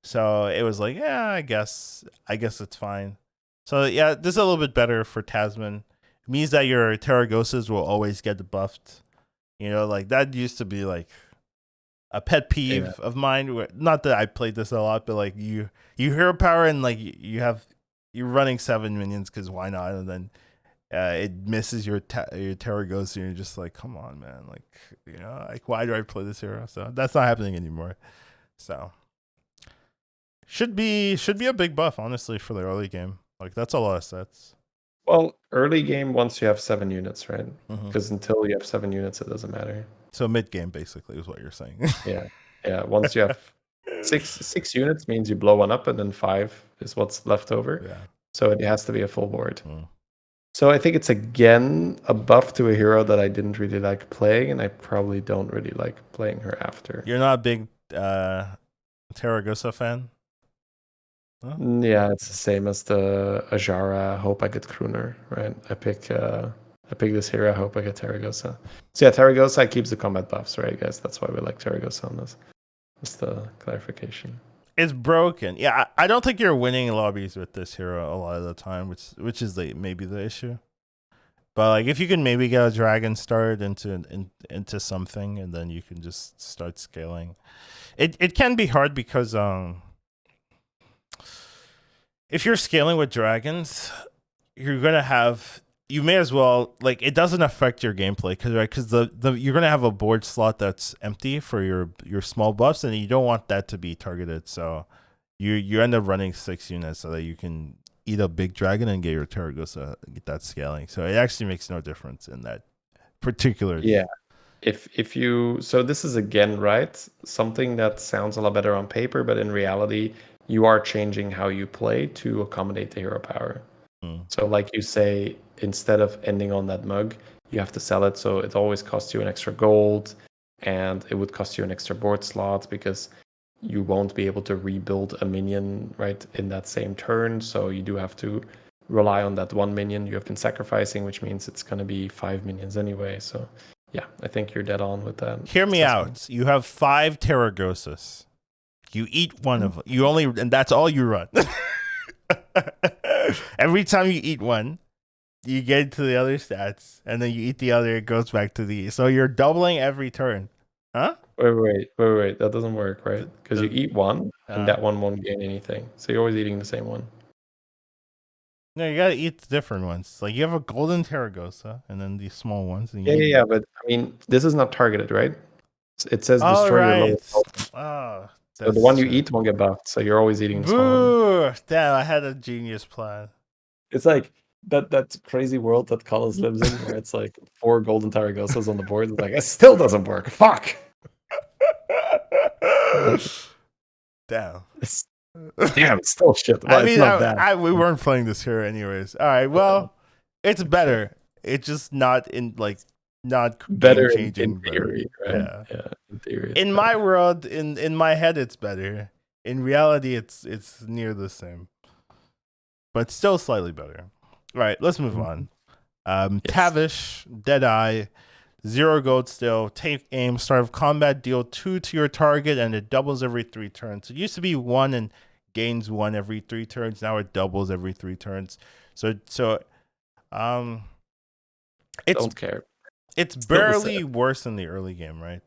So it was like, yeah, I guess it's fine. So yeah, this is a little bit better for Tasman. It means that your Terragosas will always get buffed. You know, like that used to be like a pet peeve of mine. Not that I played this a lot, but like you hero power and like you're running 7 minions because why not? And then it misses your Terragosa and you're just like, come on, man. Like, you know, like why do I play this hero? So that's not happening anymore. So should be a big buff, honestly, for the early game. Like that's a lot of sets. Well, early game once you have 7 units, right? Because until you have 7 units, it doesn't matter. So mid game basically is what you're saying. Yeah. Once you have six units means you blow one up, and then 5 is what's left over. Yeah. So it has to be a full board. So I think it's again a buff to a hero that I didn't really like playing, and I probably don't really like playing her after. You're not a big Terragosa fan? Huh? Yeah, it's the same as the Ajara. Hope I get Kruner, right? I pick this hero. I hope I get Terragosa. So yeah, Terragosa keeps the combat buffs, right, guys? That's why we like Terragosa on this. Just the clarification. It's broken. Yeah, I don't think you're winning lobbies with this hero a lot of the time, which is maybe the issue. But like if you can maybe get a dragon started into something, and then you can just start scaling. It can be hard because if you're scaling with dragons, you're gonna have. You may as well like it doesn't affect your gameplay because you're gonna have a board slot that's empty for your small buffs, and you don't want that to be targeted. So you end up running 6 units so that you can eat a big dragon and get your Terragosa, get that scaling. So it actually makes no difference in that particular. Yeah. If you so this is again right something that sounds a lot better on paper, but in reality you are changing how you play to accommodate the hero power. So like you say, instead of ending on that mug, you have to sell it. So it always costs you an extra gold, and it would cost you an extra board slot because you won't be able to rebuild a minion right in that same turn. So you do have to rely on that 1 minion you have been sacrificing, which means it's going to be 5 minions anyway. So yeah, I think you're dead on with that. Hear me out. You have 5 Terragosas. You eat one of them. And that's all you run. Every time you eat one, you get to the other stats, and then you eat the other, it goes back to the. So you're doubling every turn, huh? Wait. That doesn't work, right? Because you eat one, and that Uh, one won't gain anything. So you're always eating the same one. no, you gotta eat the different ones. Like you have a golden Taragosa, and then these small ones. And Yeah. But I mean, this is not targeted, right? It says All destroy your right. lowest health. Oh, So the one that's you true. eat won't get buffed. So you're always eating the small one. Boo! Damn, I had a genius plan. It's like that crazy world that Collis lives in, where it's like 4 golden Taragosas on the board. It's like it still doesn't work. Fuck. Damn. Damn, it's still shit. Well, I mean, it's not bad. we weren't playing this here anyways. All right, well, it's better. It's just not not Better game in changing. theory, right? Yeah. In theory. In my world, in my head, it's better. In reality, it's near the same, but still slightly better. All right, let's move on. Yes. Tavish, Deadeye, 0 gold still. Take aim, start of combat, deal 2 to your target, and it doubles every 3 turns. It used to be 1 and gains 1 every 3 turns. Now it doubles every 3 turns. So it's Don't care. It's Still barely worse in the early game, right?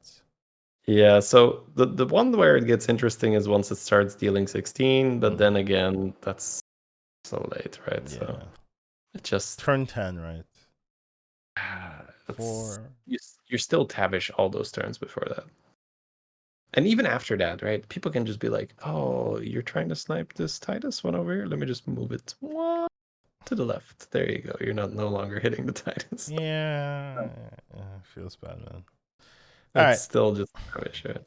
Yeah, so the one where it gets interesting is once it starts dealing 16, but then again, that's so late, right? Yeah. So it just Turn 10, right? you're still tabish all those turns before that. And even after that, right? People can just be like, "Oh, you're trying to snipe this Titus one over here. Let me just move it to the left. There you go. You're no longer hitting the Titus." Yeah, feels bad, man. It's still just tabish, right?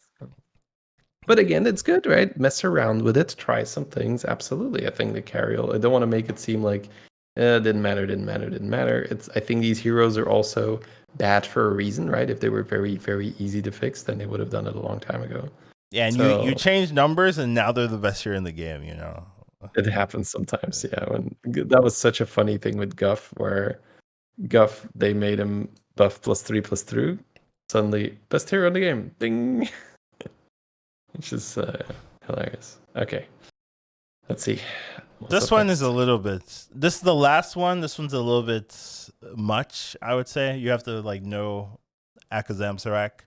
But again, it's good, right? Mess around with it, try some things. Absolutely, I think the carry. I don't want to make it seem like didn't matter. I think these heroes are also bad for a reason, right? If they were very, very easy to fix, then they would have done it a long time ago. Yeah, and you change numbers, and now they're the best hero in the game. You know, it happens sometimes. Yeah, that was such a funny thing with Guff, where Guff they made him buff +3/+3. Suddenly, best hero in the game. Ding. Which is hilarious. Okay. Let's see. This one is a little bit. This is the last one. This one's a little bit much, I would say. You have to know Akazam Sarak.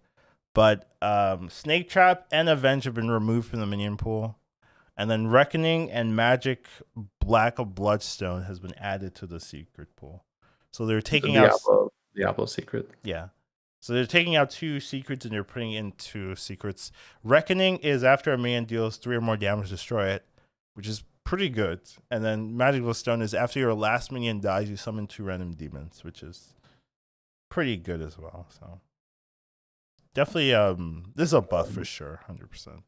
But Snake Trap and Avenge have been removed from the minion pool. And then Reckoning and Magic Black of Bloodstone has been added to the secret pool. So they're taking out Diablo secret. Yeah. So they're taking out 2 secrets and they're putting in 2 secrets. Reckoning is after a minion deals 3 or more damage, destroy it, which is pretty good. And then Magical Stone is after your last minion dies, you summon 2 random demons, which is pretty good as well. So definitely, this is a buff for sure, 100%.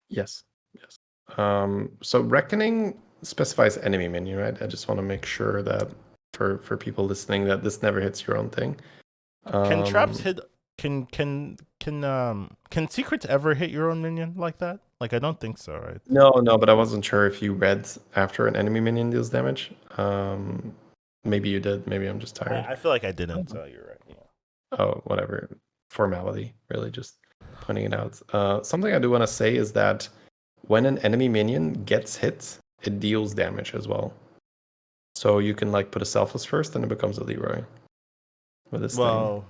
Yes. So Reckoning specifies enemy minion, right? I just want to make sure that for people listening that this never hits your own thing. Can traps hit? Can secrets ever hit your own minion like that? Like I don't think so, right? No, but I wasn't sure if you read after an enemy minion deals damage. Maybe you did. Maybe I'm just tired. I feel like I didn't. So you're right. Yeah. Oh, whatever. Formality, really, just pointing it out. Something I do want to say is that when an enemy minion gets hit, it deals damage as well. So you can put a selfless first, and it becomes a Leroy. With this thing.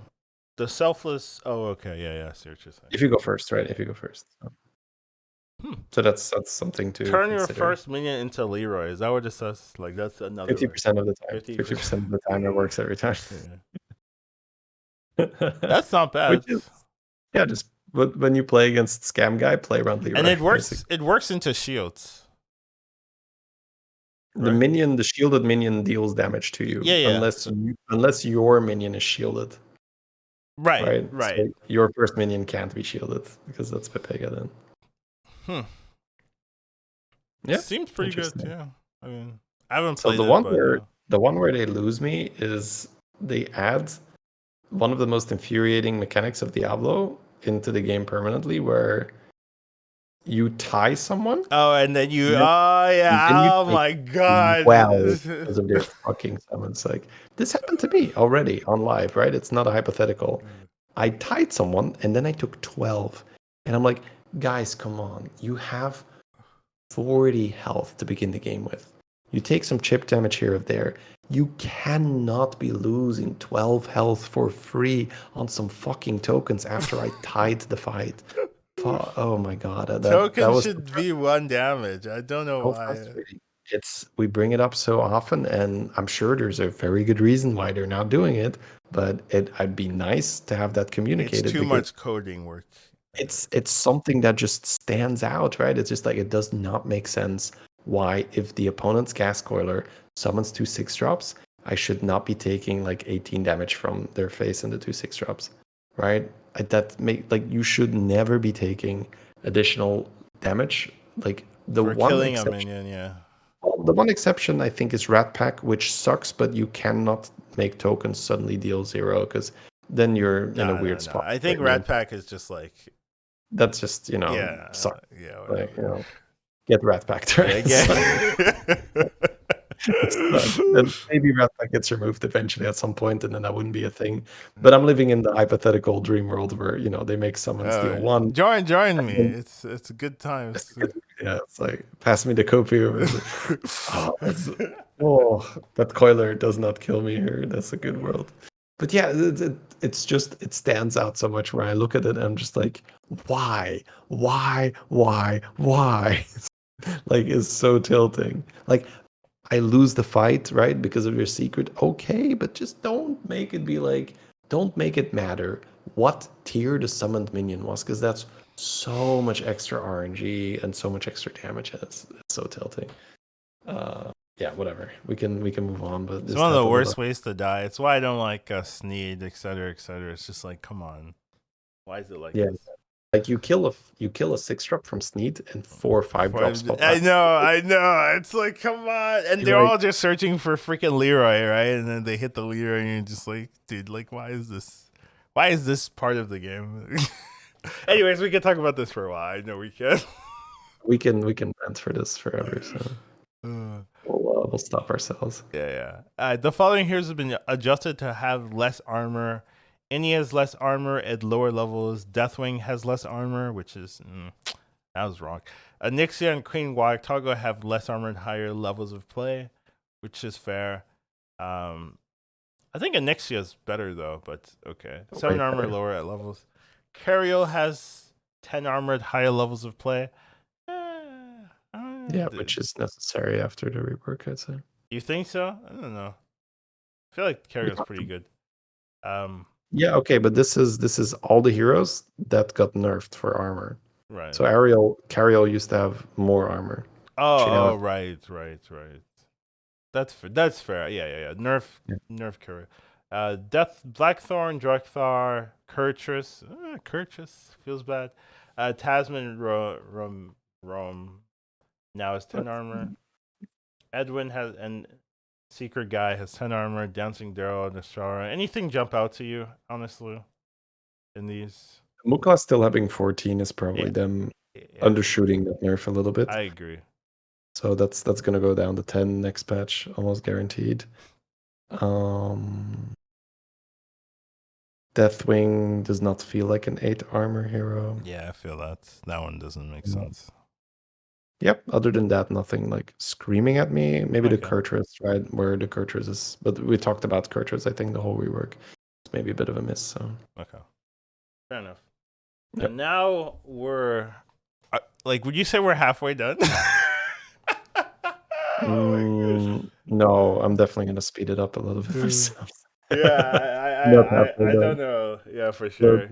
The selfless. Oh, okay, yeah. I see what you're saying. If you go first, right? If you go first. So that's something to turn consider. Your first minion into Leroy. Is that what it says? Like that's another 50% of the time. 50% of the time it works every time. Yeah. That's not bad. Just when you play against Scam Guy, play around Leroy. And it works. Basically. It works into shields. The minion, the shielded minion deals damage to you. Yeah. Unless your minion is shielded. Right. So your first minion can't be shielded because that's Pepega then. Yeah. Seems pretty good, yeah. I mean, I haven't played the one where they lose me is they add one of the most infuriating mechanics of Diablo into the game permanently, where you tie someone. Oh, and then you. Oh my god! Because of their fucking summons. This happened to me already on live, right? It's not a hypothetical. I tied someone and then I took 12, and I'm like, guys, come on! You have 40 health to begin the game with. You take some chip damage here or there. You cannot be losing 12 health for free on some fucking tokens after I tied the fight. Oh my god, that Token was should be 1 damage. I don't know so why. frustrating. We bring it up so often, and I'm sure there's a very good reason why they're not doing it. But I'd be nice to have that communicated. It's too much coding work. It's something that just stands out, right? It's just like it does not make sense why, if the opponent's gas coiler summons 2 6-drops, I should not be taking like 18 damage from their face in the 2 6-drops, right? You should never be taking additional damage. Like for killing a minion, yeah. Well, the one exception I think is Rat Pack, which sucks, but you cannot make tokens suddenly deal 0 because then you're in a weird spot. I think Rat Pack is just like that's just yeah, suck. Yeah, like, get Rat Packed. Right? Then maybe Rat Pack gets removed eventually at some point, and then that wouldn't be a thing. But I'm living in the hypothetical dream world where they make summons deal 1. Join me. It's a good time. Yeah, it's like pass me the copy. That coiler does not kill me here. That's a good world. But yeah, it's just it stands out so much when I look at it and I'm just like, why? Like it's so tilting. Like I lose the fight, right? Because of your secret. Okay, but just don't make it be like, don't make it matter what tier the summoned minion was, because that's so much extra RNG and so much extra damage. It's so tilting. Yeah, whatever. We can move on. But it's one of the worst ways to die. It's why I don't like Sneed, etc., etc. It's just like, come on, why is it like this? Like you kill a 6-drop from Sneed and 4 or 5 drops. I know. It's like, come on, and they're all just searching for freaking Leroy, right? And then they hit the Leroy, and you're just like, dude, like, why is this? Why is this part of the game? Anyways, we can talk about this for a while. I know we can. we can rant for this forever. So. We'll stop ourselves. Yeah. The following heroes have been adjusted to have less armor. Any has less armor at lower levels. Deathwing has less armor, which is that was wrong. Nyxia and Queen Wagtago have less armor at higher levels of play, which is fair. I think Nyxia is better though, but okay. 7 armor lower at levels. Cariel has 10 armor at higher levels of play. Yeah, which is necessary after the rework, I'd say. You think so? I don't know. I feel like Cariel's pretty good. Yeah, okay, but this is all the heroes that got nerfed for armor. Right. So Cariel used to have more armor. Oh, right. That's fair. Yeah. Nerf Cariel. Death, Blackthorn, Drekthar, Kurtrus. Kurtrus feels bad. Tasman, Rom. Now has 10 armor. Edwin has, and Secret Guy has 10 armor. Dancing Daryl, Nashara. Anything jump out to you, honestly, in these? Mukla still having 14 is probably them undershooting that nerf a little bit. I agree. So that's gonna go down to 10 next patch, almost guaranteed. Deathwing does not feel like an 8 armor hero. Yeah, I feel that. That one doesn't make sense. Yep. Other than that, nothing like screaming at me. Maybe the Kurtrus, right? Where the Kurtrus is, but we talked about Kurtrus. I think the whole rework is maybe a bit of a miss. So okay, fair enough. Yep. And now we're would you say we're halfway done? No, I'm definitely gonna speed it up a little bit myself. Yeah, I don't know. Yeah, for sure.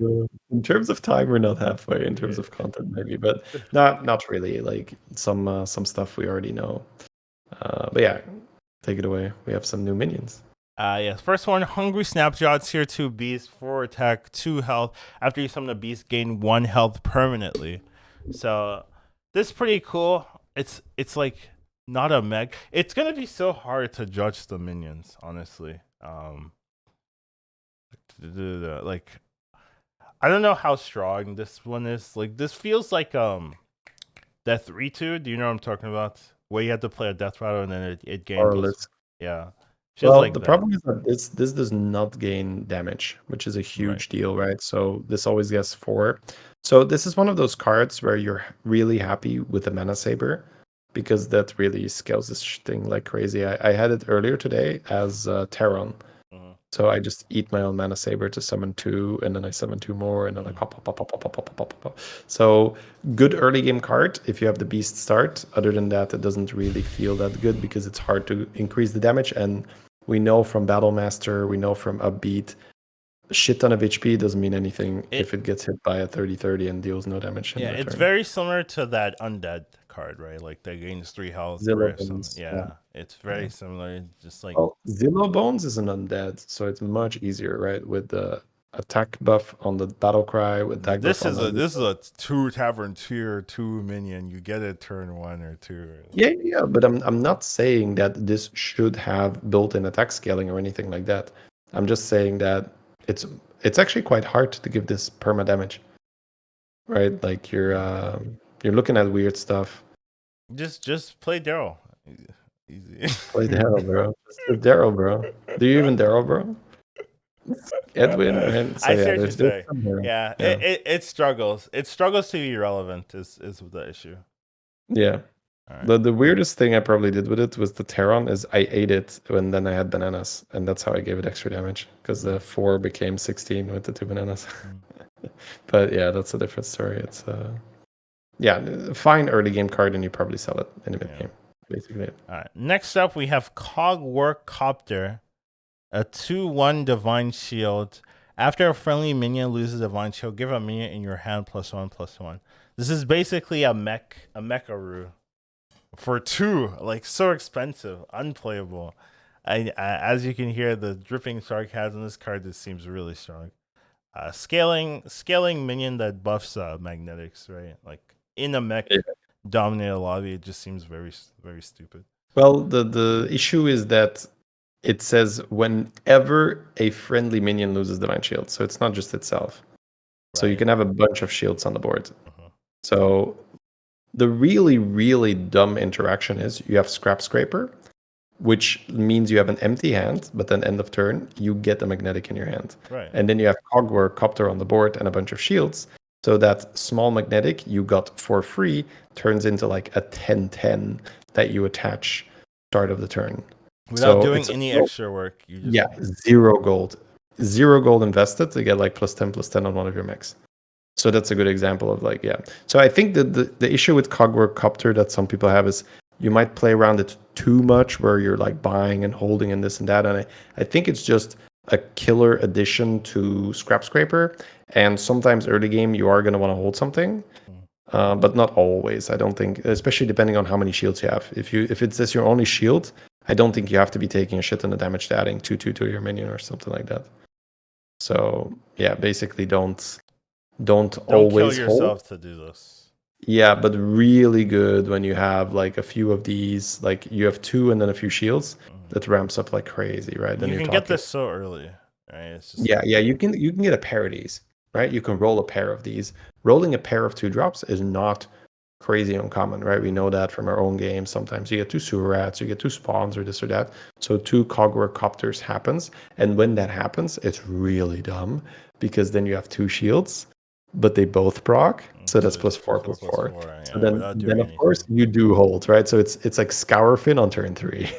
In terms of time, we're not halfway. In terms of content, maybe, but not really. Like some stuff we already know. But yeah, take it away. We have some new minions. Yes. First one, Hungry Snapshots. Tier 2 Beast, 4 attack, 2 health. After you summon a beast, gain 1 health permanently. So this is pretty cool. It's like not a meg. It's gonna be so hard to judge the minions, honestly. Like I don't know how strong this one is. Like this feels like Death Ritu. Do you know what I'm talking about? Where you have to play a Death Rattle and then it gains. Yeah. Well, the problem is that this does not gain damage, which is a huge deal, right? So this always gets 4. So this is one of those cards where you're really happy with the Mana Saber, because that really scales this thing like crazy. I had it earlier today as Terran. So I just eat my own Mana Saber to summon 2, and then I summon 2 more, and then I pop, pop, pop, pop, pop, pop, pop, pop, pop. So good early game card if you have the Beast start. Other than that, it doesn't really feel that good because it's hard to increase the damage. And we know from Battle Master, we know from Upbeat, a shit ton of HP doesn't mean anything if it gets hit by a 30-30 and deals no damage in return. It's very similar to that Undead card, right? Like that gains 3 health. Yeah, it's very similar. Just like Zillow Bones is an undead, so it's much easier, right? With the attack buff on the battle cry. With that, this is a 2 Tavern tier 2 minion. You get it turn 1 or 2. Yeah. But I'm not saying that this should have built-in attack scaling or anything like that. I'm just saying that it's actually quite hard to give this perma damage, right? Like you're looking at weird stuff. Just play Daryl. Easy. Play Daryl, bro. Daryl, bro. Do you even Daryl, bro? Edwin, man. So, I see what you say. Yeah. It struggles. It struggles to be relevant. Is the issue. Yeah. Right. The weirdest thing I probably did with it was the Terran is I ate it when then I had bananas, and that's how I gave it extra damage because the 4 became 16 with the 2 bananas. But yeah, that's a different story. It's fine early game card, and you probably sell it in the mid game. Basically. All right. Next up, we have Cogwork Copter, a 2/1 Divine Shield. After a friendly minion loses Divine Shield, give a minion in your hand +1/+1. This is basically a Mecharu for 2. Like so expensive, unplayable. As you can hear, the dripping sarcasm. This card just seems really strong. Scaling minion that buffs magnetics, right? Like in a mech. Dominated lobby, it just seems very, very stupid. Well, the issue is that it says whenever a friendly minion loses Divine Shield, so it's not just itself. Right. So you can have a bunch of shields on the board. So the really, really dumb interaction is you have Scrap Scraper, which means you have an empty hand, but then end of turn, you get a magnetic in your hand. Right. And then you have Cogwork Copter on the board and a bunch of shields. So that small magnetic you got for free turns into like a 10/10 that you attach start of the turn. Without doing any extra work. You just 0 gold. 0 gold invested to get like +10/+10 on one of your mechs. So that's a good example of So I think that the issue with Cogwork Copter that some people have is you might play around it too much where you're like buying and holding and this and that. And I think it's just a killer addition to Scrap Scraper, and sometimes early game you are going to want to hold something, but not always. I don't think, especially depending on how many shields you have. If it's just your only shield, I don't think you have to be taking a shit ton of damage to adding 2/2 to your minion or something like that. So yeah, basically don't always kill yourself hold. To do this. Yeah, but really good when you have like a few of these, like you have 2 and then a few shields. That ramps up like crazy, right? Then you can get this so early, right? It's just you can get a pair of these, right? You can roll a pair of these. Rolling a pair of 2 drops is not crazy uncommon, right? We know that from our own games. Sometimes you get 2 sewer rats, you get 2 spawns or this or that. So 2 Cogwork Copters happens, and when that happens, it's really dumb because then you have 2 shields, but they both proc, so that's +4/+4. So then of course you do hold, right? So it's like Scourfin on turn 3.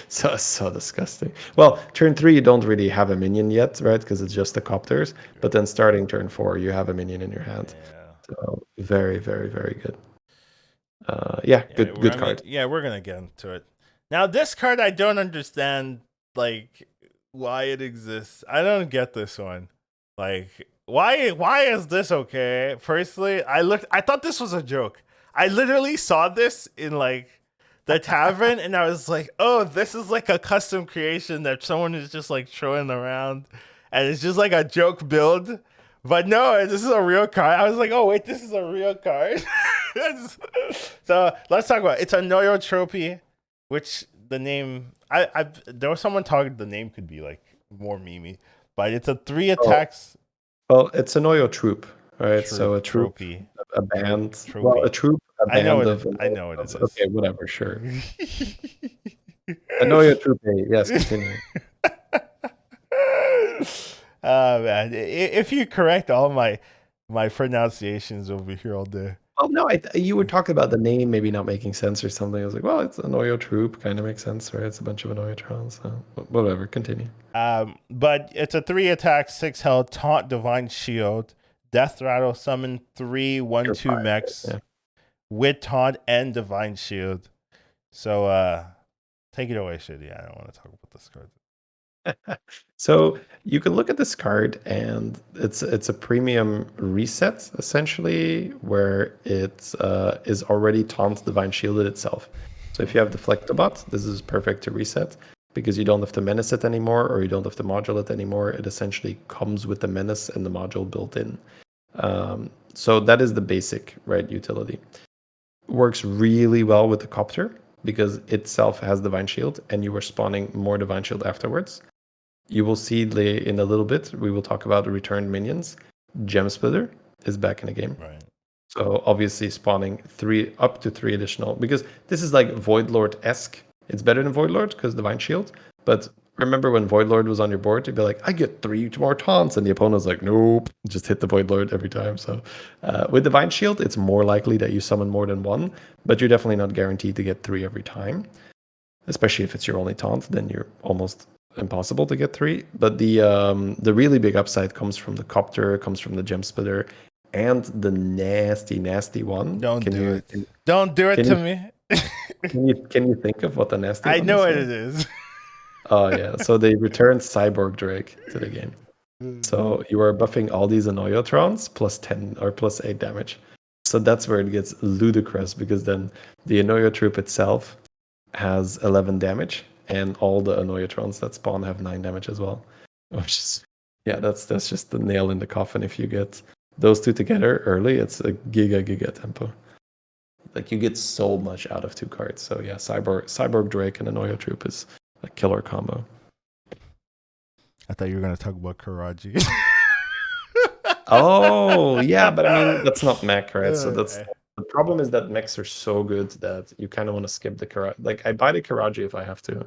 So disgusting. Well, turn 3 you don't really have a minion yet, right? Because it's just the copters. But then starting turn 4 you have a minion in your hand. So very, very, very good. Good card. We're gonna get into it. Now this card I don't understand like why it exists. I don't get this one. Like why is this okay? Personally, I thought this was a joke. I literally saw this in like the tavern, and I was like, oh, this is like a custom creation that someone is just like throwing around, and it's just like a joke build. But no, this is a real card. I was like, oh wait, this is a real card. So let's talk about it. It's a Noyotropy, which the name there was someone talking the name could be like more memey, but it's a 3 attacks. Well, it's a Noyotroop, right? So a troop, a band. Tropy. Well, a troop, a band I know what it is. Okay, whatever, sure. A Noyotroop, yes, continue. Man, if you correct all my pronunciations over here all day. Oh no, you were talking about the name maybe not making sense or something. I was like, well, it's an Oyo troop, kind of makes sense, right? It's a bunch of Anoyotrons. So whatever, continue. But it's a 3 attack, 6 health, taunt, divine shield, death rattle, summon 3 1 2 mechs with taunt and divine shield. So take it away, Shitty. I don't want to talk about this card. So you can look at this card, and it's a premium reset essentially, where it is already taunt divine shielded itself. So if you have the Deflectobot, this is perfect to reset because you don't have to menace it anymore, or you don't have to module it anymore. It essentially comes with the menace and the module built in. So that is the basic utility. Works really well with the Copter because itself has divine shield, and you are spawning more divine shield afterwards. You will see in a little bit, we will talk about the returned minions. Gem Splitter is back in the game. Right. So obviously spawning up to 3 additional, because this is like Void Lord-esque. It's better than Void Lord because Divine Shield. But remember when Void Lord was on your board, you'd be like, I get 3 more taunts. And the opponent's like, nope, just hit the Void Lord every time. So with Divine Shield, it's more likely that you summon more than 1, but you're definitely not guaranteed to get 3 every time. Especially if it's your only taunt, then you're almost impossible to get 3. But the really big upside comes from the Copter, comes from the Gem Splitter, and the nasty one. Don't do it to me. Can you think of what the nasty I one know is? what it is. Oh yeah, so they returned Cyborg Drake to the game. So you are buffing all these Anoyotrons plus 10 or plus 8 damage. So that's where it gets ludicrous, because then the Anoyo troop itself has 11 damage, and all the Anoyotrons that spawn have 9 damage as well. Which is, that's just the nail in the coffin. If you get those two together early, it's a giga tempo. Like, you get so much out of 2 cards. So yeah, Cyborg Drake and Anoyo troop is a killer combo. I thought you were gonna talk about Karaji. Oh yeah, but I mean that's not mech, right? So that's the problem, is that mechs are so good that you kind of want to skip the Karaji. Like, I buy the Karaji if I have to,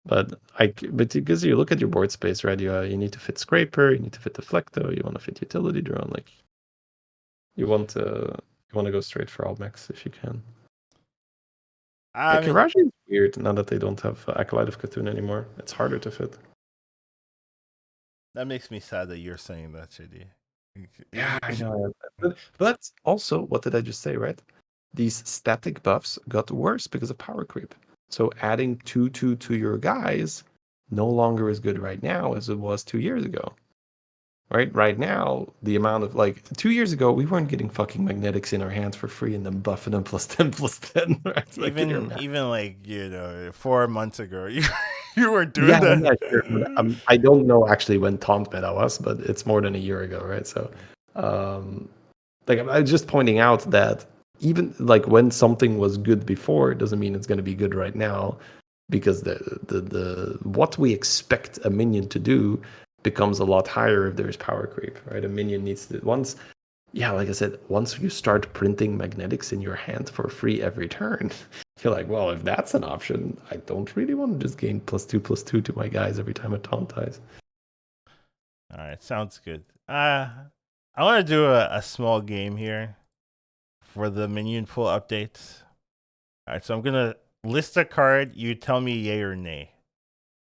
but because you look at your board space, right? You need to fit Scraper, you need to fit Deflecto, you want to fit Utility Drone. Like, you want to go straight for all mechs if you can. Karaji is weird now that they don't have Acolyte of Cthulhu anymore. It's harder to fit. That makes me sad that you're saying that, JD. Yeah, I know. But also, what did I just say, right? These static buffs got worse because of power creep. So adding 2/2 to your guys no longer as good right now as it was 2 years ago. Right now, the amount of, like, 2 years ago, we weren't getting fucking magnetics in our hands for free and then buffing them plus 10. Right? Like, even like 4 months ago, you were doing that. Yeah, sure. I don't know actually when taunt meta was, but it's more than a year ago, right? So, like, I'm just pointing out that even like when something was good before, it doesn't mean it's going to be good right now, because the what we expect a minion to do becomes a lot higher if there's power creep, right? A minion needs to like I said, once you start printing magnetics in your hand for free every turn, you're like, well, if that's an option, I don't really want to just gain +2/+2 to my guys every time a taunt ties. All right, sounds good. I want to do a small game here for the minion pool updates. All right, so I'm gonna list a card. You tell me yay or nay.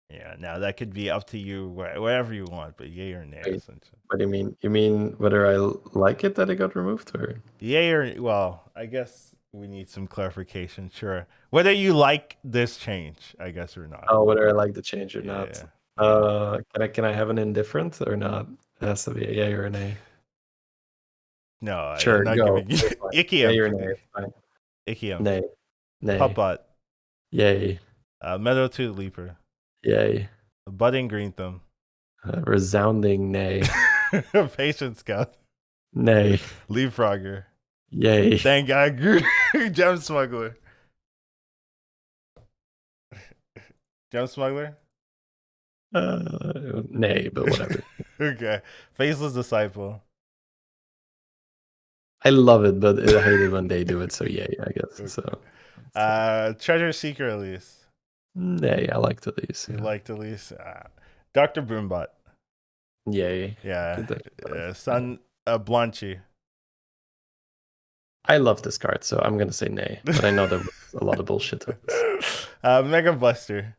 Yeah, now that could be up to you, whatever you want, but yay or nay. Essentially. What do you mean? You mean whether I like it that it got removed, or yay or, well, I guess we need some clarification. Sure, whether you like this change, I guess, or not. Oh, whether I like the change or not. Can I have an indifferent or not? It has to be a yay or a nay. No, Sure, I'm not go. giving you icky. Yay or nay? Fine. Icky. Nay. Puppet. Yay. Meadow Tooth Leaper. Yay. Budding Green Thumb. Resounding nay. Patient Scout. Nay. Leapfrogger. Yay. Thank God. Gem Smuggler. Gem Smuggler? Nay, but whatever. Okay. Faceless Disciple. I love it, but I hate it when they do it, so yay, I guess. Okay. So Treasure Seeker Elise. Nay, I like Elise. You liked Elise? Dr. Boombot. Yay. Yeah. Son Blanchy. I love this card, so I'm gonna say nay. But I know there was a lot of bullshit on this. Mega Buster.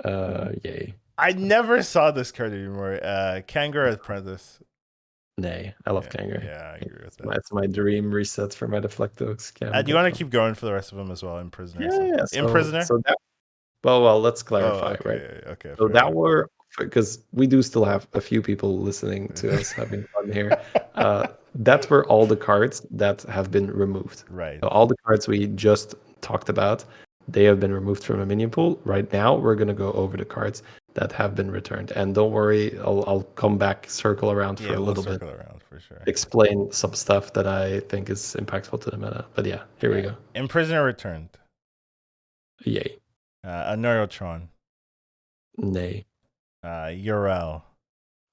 Yay. I never saw this card anymore. Kangaroo Apprentice. Nay. I love Kangaroo. Yeah, I agree with that. That's my dream reset for my Deflecto. Do you want to keep going for the rest of them as well? Imprisoner. Yeah. Imprisoner. So that. Well, let's clarify, okay, right? Okay. So that were because we do still have a few people listening to us having fun here. That were all the cards that have been removed. Right. So all the cards we just talked about, they have been removed from a minion pool. Right now, we're gonna go over the cards that have been returned. And don't worry, I'll come back, circle around for a little bit. Circle around for sure. Explain some stuff that I think is impactful to the meta. But yeah, here we go. Imprisoner returned. Yay. A Neurotron. Nay. Urel.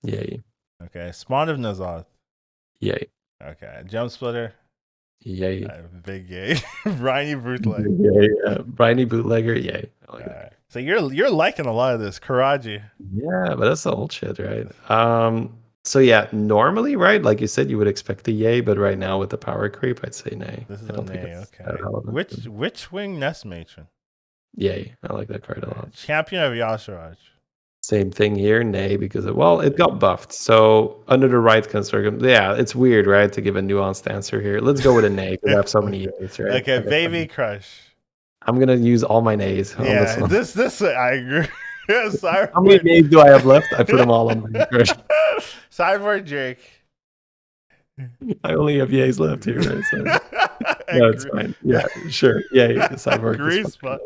Yay. Okay. Spawn of Nazoth. Yay. Okay. Gem Splitter. Yay. Big yay. Briny Bootleg. Yay. Briny Bootlegger. Yay. I like that. Right. So you're liking a lot of this. Karaji. Yeah, but that's the old shit, right? So yeah, normally, right, like you said, you would expect a yay, but right now with the power creep, I'd say nay. This is I don't a think nay. it's Okay. Which wing Nest Matron? Yay. I like that card a lot. Champion of Yasharaj. Same thing here, nay, because it got buffed. So under the right circumstance, yeah, it's weird, right, to give a nuanced answer here. Let's go with a nay because I have so many yays, right? Okay, Baby Crush. I'm gonna use all my nays. Yeah, this I agree. How many nays do I have left? I put them all on Baby Crush. Cyborg Drake. I only have yays left here, right? So. No, it's fine. Yeah, sure. Yeah, Cyborg. Grease Spot.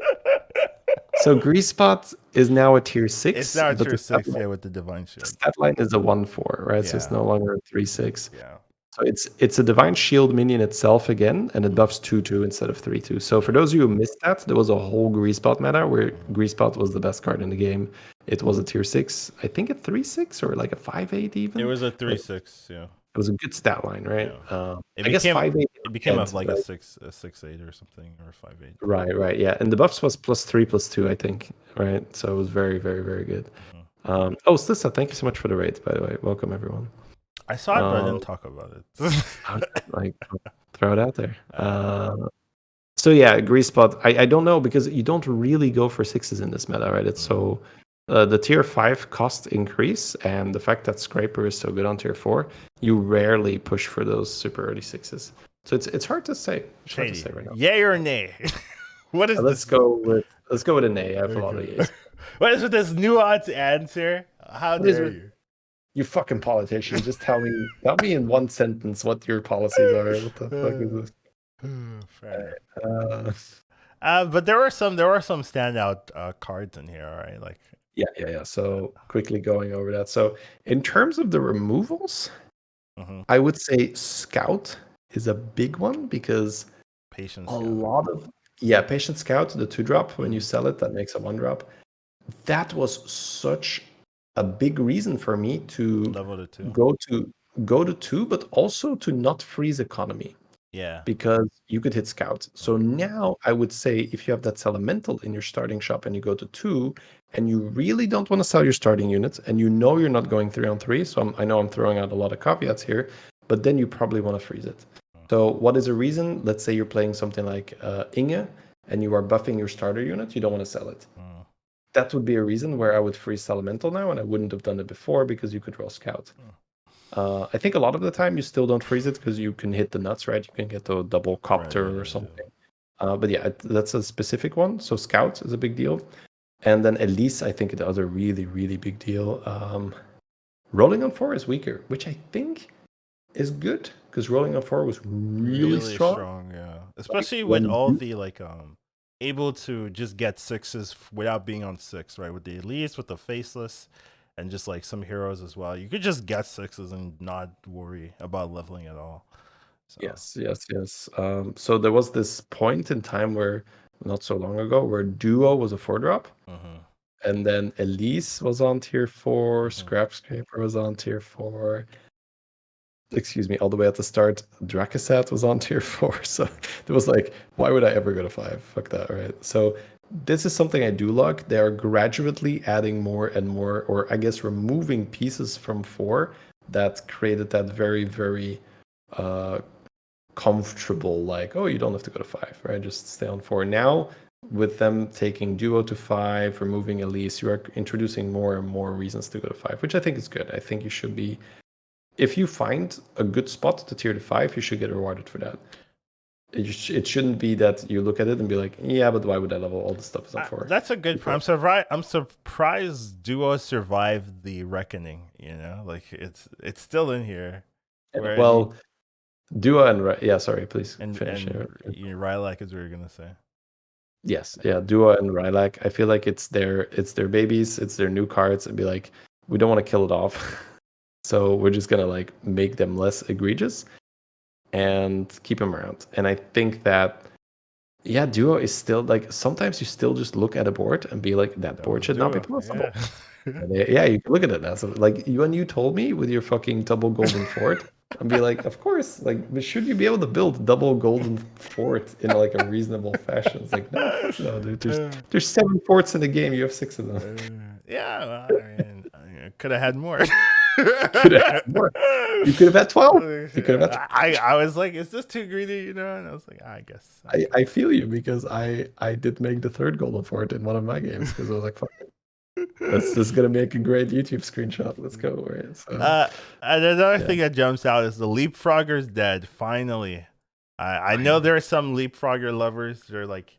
So Grease Spot is now a tier 6. It's now a tier 6, with the Divine Shield. The stat line is a 1/4, right? So it's no longer a 3/6. Yeah. So it's a Divine Shield minion itself again, and it buffs 2/2 instead of 3/2. So for those of you who missed that, there was a whole Grease Spot meta where Grease Spot was the best card in the game. It was a tier 6, I think a 3/6 or like a 5/8 even. It was a 3/6, yeah. It was a good stat line, right? Yeah. I guess 5/8. It became a 6/8 or something, or 5/8. Right, yeah. And the buffs was +3/+2, I think, right? So it was very, very, very good. Oh, Slissa, thank you so much for the raid, by the way. Welcome, everyone. I saw it, but I didn't talk about it. Throw it out there. So yeah, Grease Spot. I don't know because you don't really go for 6s in this meta, right? It's so the tier 5 cost increase, and the fact that Scraper is so good on tier 4, you rarely push for those super early 6s. So it's hard to say. It's hard to say right now. Yay or nay? What is let's go with a nay. I have a lot of yays. What is with this nuanced answer? How dare you? You fucking politician! Just tell me in one sentence what your policies are. What the fuck is this? Fair. But there were some standout cards in here, right? Like yeah. So quickly going over that. So in terms of the removals, I would say Scout is a big one because Patient Scout, the 2-drop, when you sell it, that makes a 1-drop. That was such a big reason for me to go to 2, but also to not freeze economy. Yeah. Because you could hit Scout. So now I would say if you have that Elemental in your starting shop and you go to 2 and you really don't want to sell your starting units and you know you're not going 3-on-3, so I know I'm throwing out a lot of caveats here, but then you probably want to freeze it. So what is a reason? Let's say you're playing something like Inge and you are buffing your starter unit, you don't want to sell it. That would be a reason where I would freeze Elemental now, and I wouldn't have done it before because you could roll Scout. I think a lot of the time you still don't freeze it because you can hit the nuts, right? You can get a double copter or something. But yeah, that's a specific one. So Scout is a big deal. And then Elise, I think the other really, really big deal. Rolling on 4 is weaker, which I think is good because Rolling on 4 was really strong. Yeah. Especially with all the able to just get 6s without being on 6, right? With the Elise, with the Faceless, and just like some heroes as well. You could just get 6s and not worry about leveling at all. So. Yes. So there was this point in time where, not so long ago, where Duo was a 4-drop. And then Elise was on tier 4, Scrapscraper was on tier 4. Excuse me, all the way at the start, Drakasat was on tier 4. So it was like, why would I ever go to 5? Fuck that, right? So this is something I do like. They are gradually adding more and more, or I guess removing pieces from 4 that created that very, very comfortable, like, oh, you don't have to go to 5, right? Just stay on 4. Now, with them taking duo to 5, removing Elise, you are introducing more and more reasons to go to 5, which I think is good. I think you should be, if you find a good spot to tier to 5, you should get rewarded for that. It shouldn't be that you look at it and be like, yeah, but why would I level all the stuff is up for? That's a good point. I'm surprised Duo survived the Reckoning. Like it's still in here. Well, Duo and sorry, please finish. Rylak is what you're gonna say. Yes, yeah, Duo and Rylak. I feel like it's their babies, it's their new cards, and be like, we don't want to kill it off, so we're just gonna like make them less egregious and keep them around. And I think that Duo is still like, sometimes you still just look at a board and be like, that board should not be possible. Yeah, you can look at it now. So like when you told me with your fucking double golden fort, and be like, of course, like, should you be able to build double golden fort in like a reasonable fashion? It's like, no, dude, there's 7 forts in the game. You have 6 of them. Yeah, well, I could have had more. Could have had more. You could have had 12. You could have had 12. I was like, is this too greedy? And I was like, I guess. I feel you, because I did make the 3rd golden fort in one of my games, because I was like, fuck it. This is gonna make a great YouTube screenshot. Let's go. Right? So, and another thing that jumps out is the leapfrogger's dead. Finally, I know there are some leapfrogger lovers. They're like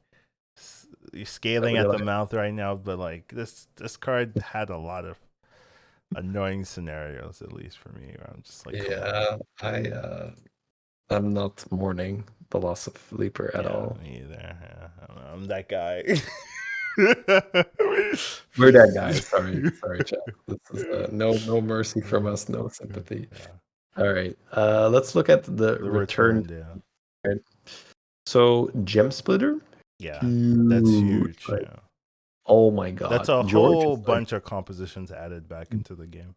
scaling at the mouth right now, but like this card had a lot of annoying scenarios, at least for me. I'm just like, I'm not mourning the loss of Leaper at all. Me either. Yeah, I'm that guy. We're that guy. Sorry, Chad. This is no mercy from us, no sympathy. Yeah. All right, let's look at the return. Right. So Gem Splitter. Yeah, that's huge. Right? Yeah. Oh my god, that's a whole bunch of compositions added back into the game.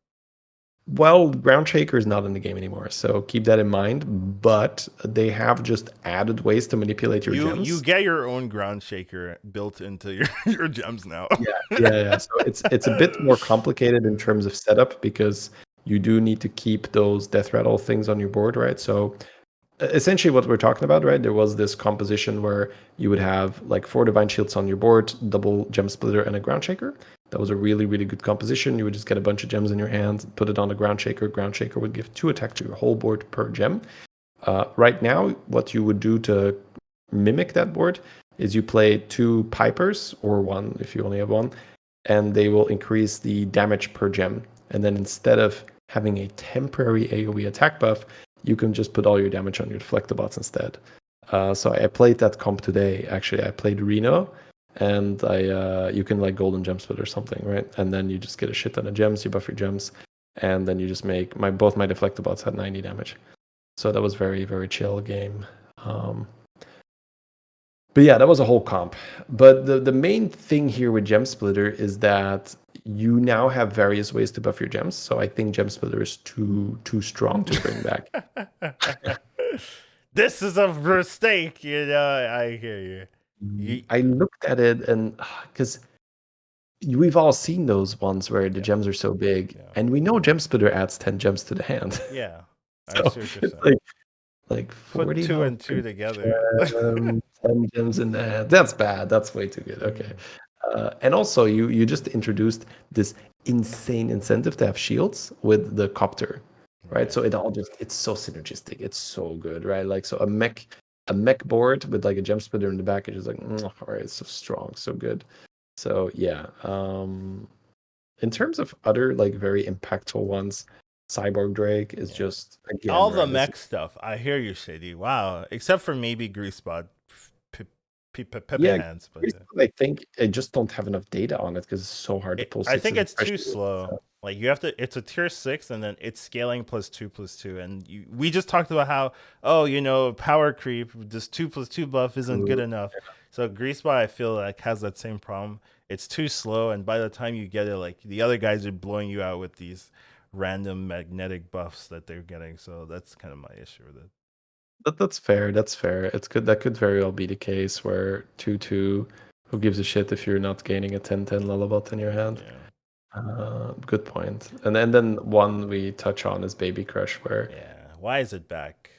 Well, Ground Shaker is not in the game anymore, so keep that in mind. But they have just added ways to manipulate your gems. You get your own Ground Shaker built into your gems now. Yeah. So it's a bit more complicated in terms of setup, because you do need to keep those Death Rattle things on your board, right? So essentially what we're talking about, right? There was this composition where you would have like 4 Divine Shields on your board, double Gem Splitter, and a Ground Shaker. That was a really, really good composition. You would just get a bunch of gems in your hand, put it on the Ground Shaker. Ground Shaker would give 2 attack to your whole board per gem. Right now, what you would do to mimic that board is you play 2 Pipers, or 1 if you only have 1, and they will increase the damage per gem. And then instead of having a temporary AoE attack buff, you can just put all your damage on your Deflectobots instead. So I played that comp today. Actually, I played Reno, and you can like Golden Gem Split or something, right? And then you just get a shit ton of gems, you buff your gems, and then you just make both my Deflectobots had 90 damage. So that was very, very chill game. But yeah, that was a whole comp. But the main thing here with Gem Splitter is that you now have various ways to buff your gems. So I think Gem Splitter is too strong to bring back. This is a mistake, I hear you. I looked at it, and because we've all seen those ones where the gems are so big, and we know Gem Splitter adds 10 gems to the hand. Yeah. So it's like 40 put 2 and 2 together. 10 gems in the hand. That's bad. That's way too good. Okay. And also, you just introduced this insane incentive to have shields with the copter, right? So it's so synergistic. It's so good, right? Like, so a mech board with like a Gem Splitter in the back is just like, all right, it's so strong, so good. So yeah. In terms of other like very impactful ones, Cyborg Drake is just, again, all the mech stuff. I hear you, Shady. Wow. Except for maybe Greasebot. Hands, but I think I just don't have enough data on it because it's so hard to pull. I think it's too slow. So. Like you have to. It's a tier 6, and then it's scaling +2/+2. And we just talked about how power creep. This 2/2 buff isn't good enough. So Greasebot, I feel like, has that same problem. It's too slow, and by the time you get it, like the other guys are blowing you out with these random magnetic buffs that they're getting. So that's kind of my issue with it. That's fair. It's good. That could very well be the case where 2/2, who gives a shit if you're not gaining a 10/10 Lullabot in your hand. Yeah. Good point. And then one we touch on is Baby Crush, where why is it back?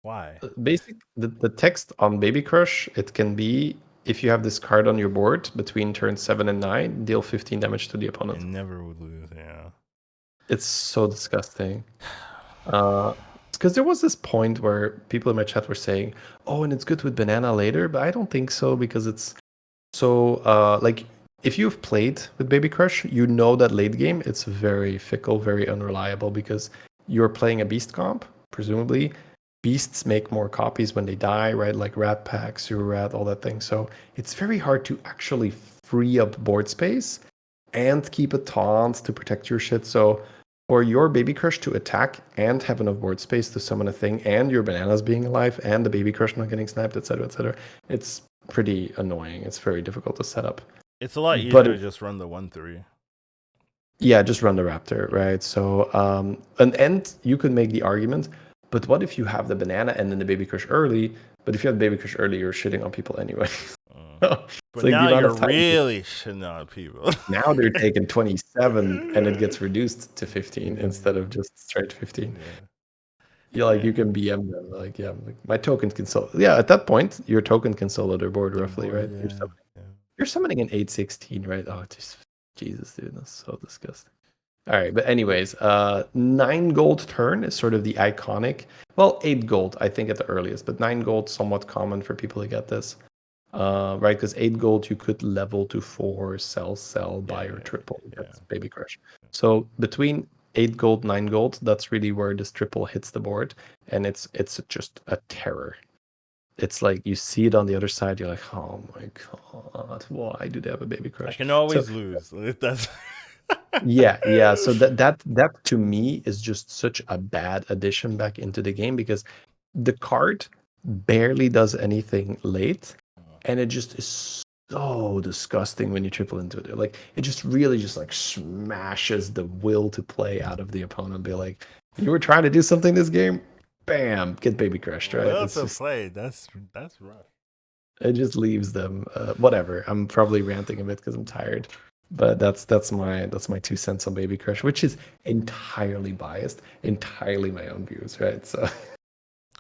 Why? The text on Baby Crush, it can be if you have this card on your board between turn 7 and 9, deal 15 damage to the opponent. It never would lose, yeah. It's so disgusting. Because there was this point where people in my chat were saying, "Oh, and it's good with banana later," but I don't think so because it's so like if you've played with Baby Crush, you know that late game it's very fickle, very unreliable because you're playing a beast comp, presumably. Beasts make more copies when they die, right? Like Rat Pack, Sewer Rat, all that thing. So it's very hard to actually free up board space and keep a taunt to protect your shit. So for your Baby Crush to attack and have enough board space to summon a thing, and your bananas being alive, and the Baby Crush not getting sniped, etc., it's pretty annoying. It's very difficult to set up. It's a lot easier to just run the 1/3. Yeah, just run the Raptor, right? So, and you could make the argument, but what if you have the banana and then the Baby Crush early? But if you have the Baby Crush early, you're shitting on people anyway. But like now you're really shitting on people. Now they're taking 27 and it gets reduced to 15 instead of just straight 15. Yeah. You can BM them. Like my tokens can solo. Yeah, at that point, your token can solo their board roughly, right? Yeah. You're summoning an 8/16, right? Oh, just Jesus, dude, that's so disgusting. All right, but anyways, 9 gold turn is sort of the iconic. Well, 8 gold, I think, at the earliest, but 9 gold somewhat common for people to get this. Right, because 8 gold you could level to 4, sell, buy or triple. That's Baby Crush. So between 8 gold, 9 gold, that's really where this triple hits the board, and it's just a terror. It's like you see it on the other side, you're like, oh my god, why do they have a Baby Crush? I can always lose. That's yeah. So that to me is just such a bad addition back into the game because the card barely does anything late, and it just is so disgusting when you triple into it. Like it just really just like smashes the will to play out of the opponent. Be like, you were trying to do something this game, bam, get Baby Crushed, right? Well, to play. That's rough. It just leaves them. Whatever. I'm probably ranting a bit because I'm tired. But that's my 2 cents on Baby Crush, which is entirely biased, entirely my own views, right? So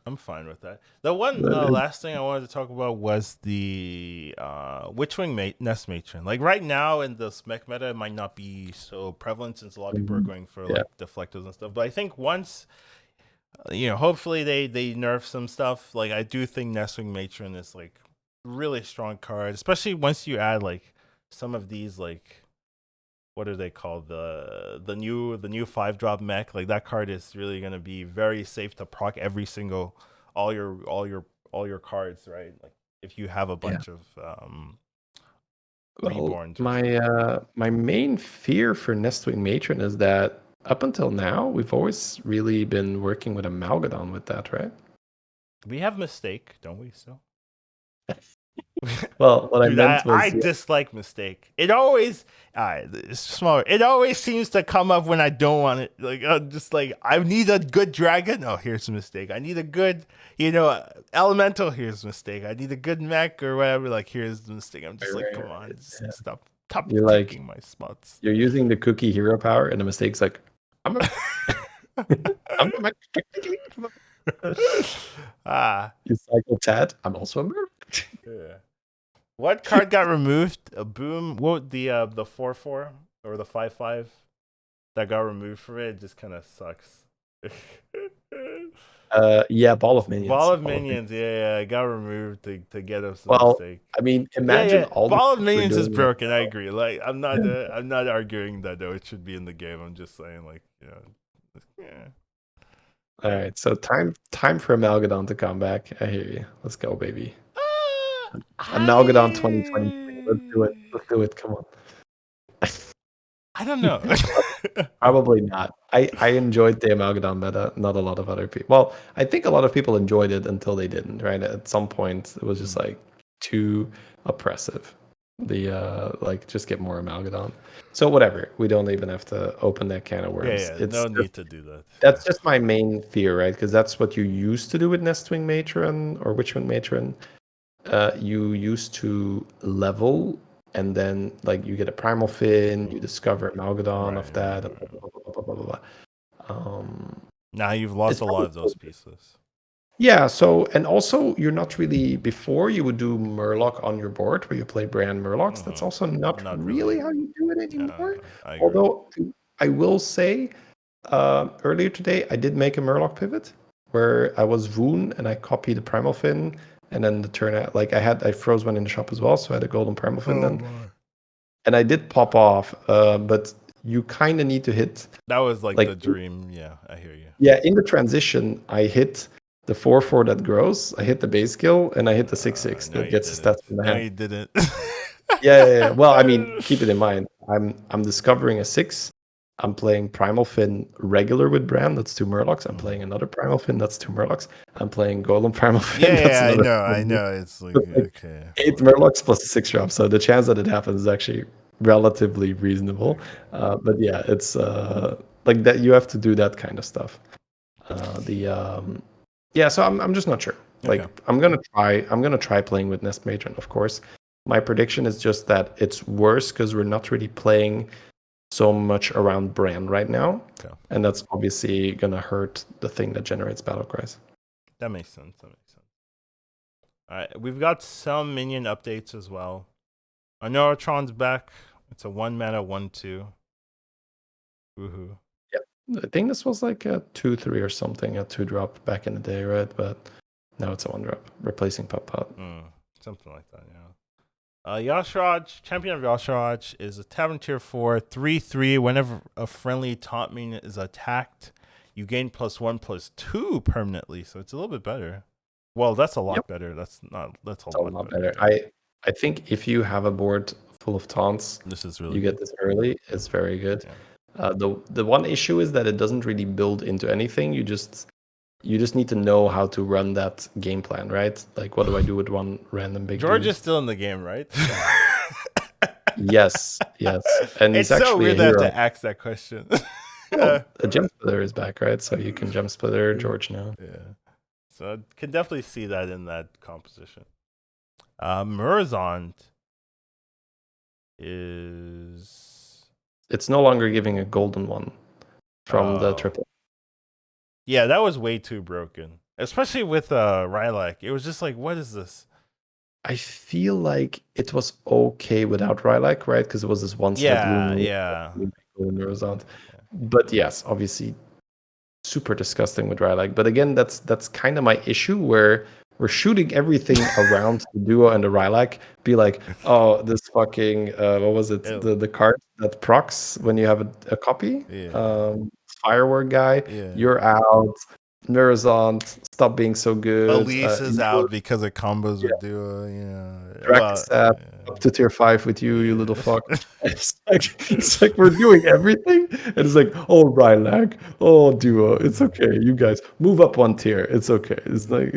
I'm fine with that. The one last thing I wanted to talk about was the Witchwing Nest Matron. Like right now in the spec meta, it might not be so prevalent since a lot of people are going for like deflectors and stuff. But I think once, hopefully they nerf some stuff. Like I do think Nestwing Matron is like really strong card, especially once you add like some of these like, what are they called, the new 5-drop mech. Like that card is really gonna be very safe to proc every single all your cards, right? Like if you have a bunch of reborns. My main fear for Nestwing Matron is that up until now we've always really been working with Amalgadon with that, right? We have Mistake, don't we? Still. Well, what Dude, I meant was I dislike Mistake. It always it's smaller. It always seems to come up when I don't want it. Like just like I need a good dragon. Oh, here's a Mistake. I need a good, elemental. Here's a Mistake. I need a good mech or whatever. Like here's the Mistake. I'm just like, come on, stop you're taking my spots. You're using the cookie hero power, and the Mistake's like, I'm a you cycle Tad. I'm also a murderer. Yeah. What card got removed? A boom. What the 4/4 or the 5/5 that got removed from it? It just kind of sucks. Yeah, Ball of Minions. Ball of Minions. Yeah, it got removed to get us. Mistake. I mean, imagine all Ball of Minions is broken. I agree. Like, I'm not arguing that though. It should be in the game. I'm just saying, like, yeah. All right, so time for Amalgadon to come back. I hear you. Let's go, baby. Amalgadon 2023. Let's do it. Come on. I don't know. Probably not. I enjoyed the Amalgadon meta. Not a lot of other people. Well, I think a lot of people enjoyed it until they didn't. Right? At some point, it was just like too oppressive. Just get more Amalgadon. So whatever. We don't even have to open that can of worms. Yeah, no need to do that. That's just my main fear, right? Because that's what you used to do with Nestwing Matron or Witchwing Matron. You used to level, and then like you get a Primal Fin, you discover Amalgadon of that. Blah, blah, blah, now you've lost a lot of those pieces. Yeah, so and also you're not really before you would do Murloc on your board where you play brand Murlocs. That's also not Not really really. how you do it anymore. I agree. Although I will say, earlier today I did make a Murloc pivot where I was Voon and I copied the Primal Fin, and then the turn out like I froze one in the shop as well, so I had a golden Primal Fin then, and I did pop off, but you kind of need to hit. That was like the dream. Yeah, I hear you. Yeah, in the transition, I hit the 4/4 that grows. I hit the base skill, and I hit the 6/6 No, that you gets the didn't. stats from the No, hand. you didn't. Yeah. Well, I mean, keep it in mind. I'm discovering a 6. I'm playing Primal Fin regular with Bram. That's 2 Murlocs. I'm playing another Primal Fin. That's 2 Murlocs. I'm playing Golem Primal Fin. That's Yeah, another. I know. It's like, That's like okay. 8 Murlocs plus a 6 drop. So the chance that it happens is actually relatively reasonable. But yeah, it's like that. You have to do that kind of stuff. Yeah, so I'm just not sure. Like Okay. I'm gonna try playing with Nest Matron, of course. My prediction is just that it's worse because we're not really playing so much around brand right now. Okay. And that's obviously gonna hurt the thing that generates battle cries. That makes sense. All right, we've got some minion updates as well. Neuratron's back. It's a 1-mana 1/2. Woohoo. I think this was like a 2/3 or something, a 2-drop back in the day, right? But now it's a 1-drop, replacing Pop Pot. Something like that, yeah. Yashraj, Champion of Yashraj, is a Tavern Tier 4, 3/3. Whenever a friendly taunt minion is attacked, you gain +1/+2 permanently, so it's a little bit better. Well, that's a lot better. That's a lot better. I think if you have a board full of taunts, this is really you get this early. It's very good. Yeah. The one issue is that it doesn't really build into anything. You just need to know how to run that game plan, right? Like, what do I do with one random big George dude? is still in the game, right? Yes. And it's he's actually so weird a hero. To ask that question. Well, a Gem Splitter is back, right? So you can Gem Splitter George now. Yeah. So I can definitely see that in that composition. Murazond is... It's no longer giving a golden one from the triple. Yeah, that was way too broken. Especially with Rylak. It was just like, what is this? I feel like it was okay without Rylak, right? Because it was this one set Murazond. But yes, obviously super disgusting with Rylak. But again, that's kind of my issue where we're shooting everything around the duo and the Rylak. Be like, oh, this fucking what was it? The card that procs when you have a copy. Firework guy, you're out. Murazond, stop being so good. Elise is out because of combos with duo. Yeah. Draxap up to tier 5 with you little fuck. It's like we're doing everything, and it's like, oh, Rylak, oh, duo, it's okay. You guys move up 1 tier. It's okay. It's like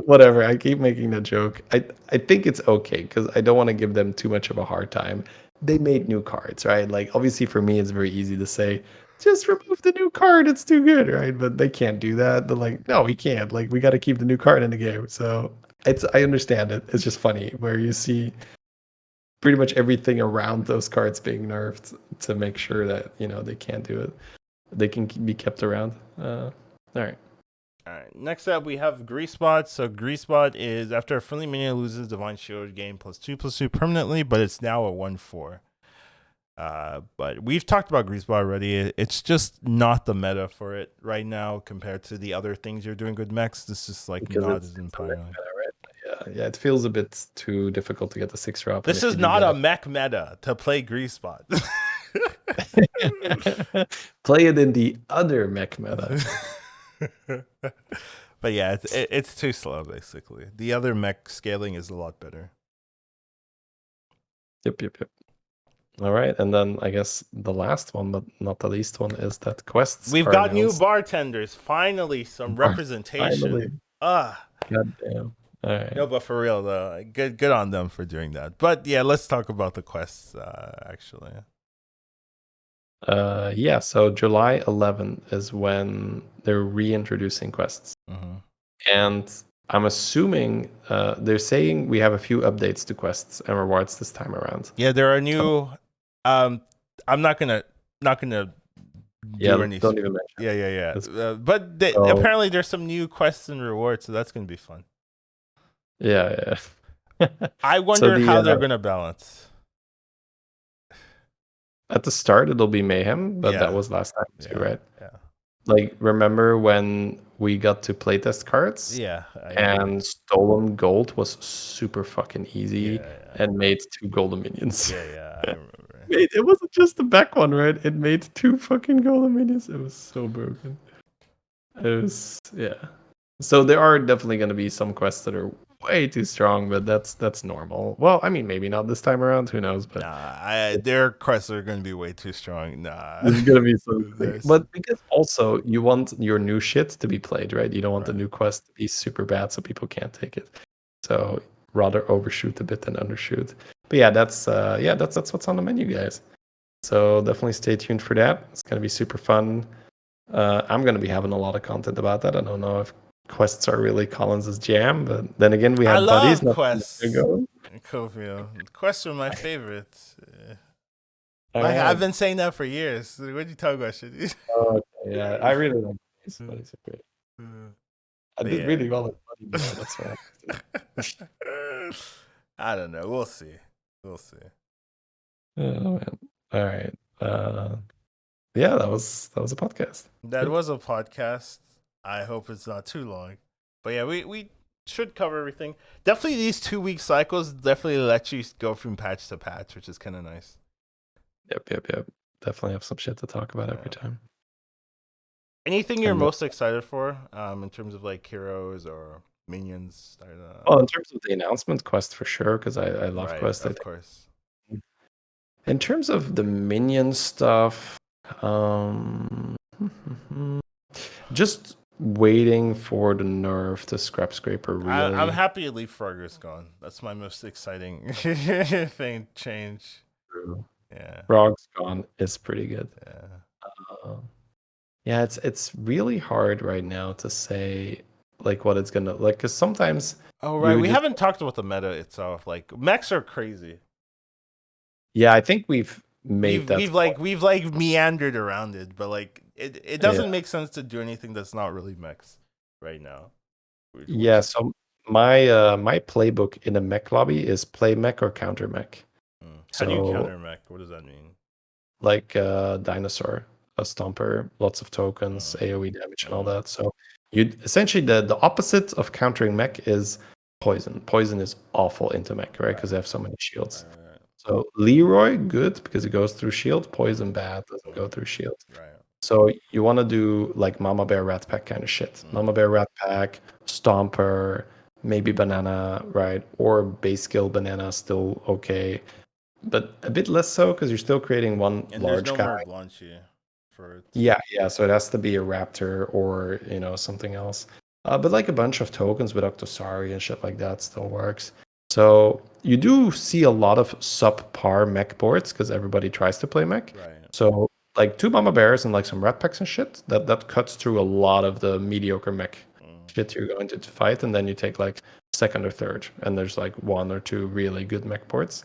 whatever. I keep making that joke. I think it's okay because I don't want to give them too much of a hard time. They made new cards, right? Like, obviously for me, it's very easy to say, just remove the new card. It's too good, right? But they can't do that. They're like, no, we can't. Like, we got to keep the new card in the game. So I understand it. It's just funny where you see pretty much everything around those cards being nerfed to make sure that, they can't do it. They can be kept around. All right. Next up, we have Greasebot. So Greasebot is after a friendly minion loses Divine Shield, gain +2/+2 permanently, but it's now a 1/4. But we've talked about Greasebot already. It's just not the meta for it right now compared to the other things you're doing with mechs. This is like because not as empowering. Right? Yeah, it feels a bit too difficult to get the 6-drop. This is not a mech meta to play Greasebot. Play it in the other mech meta. But yeah, it's too slow, basically. The other mech scaling is a lot better. Yep. All right, and then I guess the last one, but not the least one, is that quests. We've got new bartenders. Finally, some representation. God damn. All right. No, but for real though, good on them for doing that. But yeah, let's talk about the quests actually. Yeah, so July 11 is when they're reintroducing quests. And I'm assuming they're saying we have a few updates to quests and rewards this time around. Yeah, there are new I'm not gonna Yeah, do any. don't even mention. Yeah. That's, But apparently there's some new quests and rewards, so that's gonna be fun. yeah. I wonder how they're gonna balance. At the start, it'll be mayhem, but that was last time too, right? Yeah. Like, remember when we got to playtest cards? Yeah. And stolen gold was super fucking easy and made 2 golden minions. Yeah, I remember. It wasn't just the back one, right? It made 2 fucking golden minions. It was so broken. It was, yeah. So there are definitely going to be some quests that are way too strong, but that's normal. Well, I mean, maybe not this time around. Who knows? But their quests are going to be way too strong. It's going to be so. But because also you want your new shit to be played, right? You don't want the new quest to be super bad so people can't take it. So rather overshoot a bit than undershoot. But yeah, that's what's on the menu, guys. So definitely stay tuned for that. It's going to be super fun. I'm going to be having a lot of content about that. I don't know if quests are really Collins' jam, but then again, we have buddies. I love quests. Quests are my favorites. I've been saying that for years. What are you talking about, shit? Okay, yeah, I really like buddies. Buddies are great. I did really well at buddies. That's right. I don't know. We'll see. Oh man. All right. Yeah, that was a podcast. That was a podcast. I hope it's not too long. But yeah, we should cover everything. Definitely these 2-week cycles definitely let you go from patch to patch, which is kind of nice. Yep. Definitely have some shit to talk about every time. Anything you're most excited for in terms of like heroes or minions? Well, in terms of the announcement quest for sure, because I love quest. Of course. In terms of the minion stuff, just waiting for the nerf to Scrap Scraper. Really, I'm happy Leapfrogger's gone. That's my most exciting thing change. True. Yeah, Frog's gone is pretty good. Yeah, it's really hard right now to say like what it's gonna like, because sometimes. Oh right, we haven't talked about the meta itself. Like mechs are crazy. Yeah, I think we've meandered around it, but like it doesn't make sense to do anything that's not really mechs right now. So my playbook in a mech lobby is play mech or counter mech. How do you counter mech? What does that mean? Like dinosaur, a stomper, lots of tokens, AoE damage and all that. So you essentially the opposite of countering mech is poison. Poison is awful into mech, right? Because they have so many shields. So Leroy, good, because it goes through shield. Poison, bad, doesn't go through shield. Right. So you want to do like Mama Bear Rat Pack kind of shit. Mama Bear Rat Pack, Stomper, maybe Banana, right? Or base skill Banana, still okay. But a bit less so, because you're still creating one and large there's no guy. more Blanchy for it. Yeah. So it has to be a Raptor or, something else. But like a bunch of tokens with Octosari and shit like that still works. So you do see a lot of subpar mech boards because everybody tries to play mech. Right. So like 2 Mama Bears and like some Rat Packs and shit, that cuts through a lot of the mediocre mech shit you're going to fight, and then you take like second or third, and there's like 1 or 2 really good mech boards.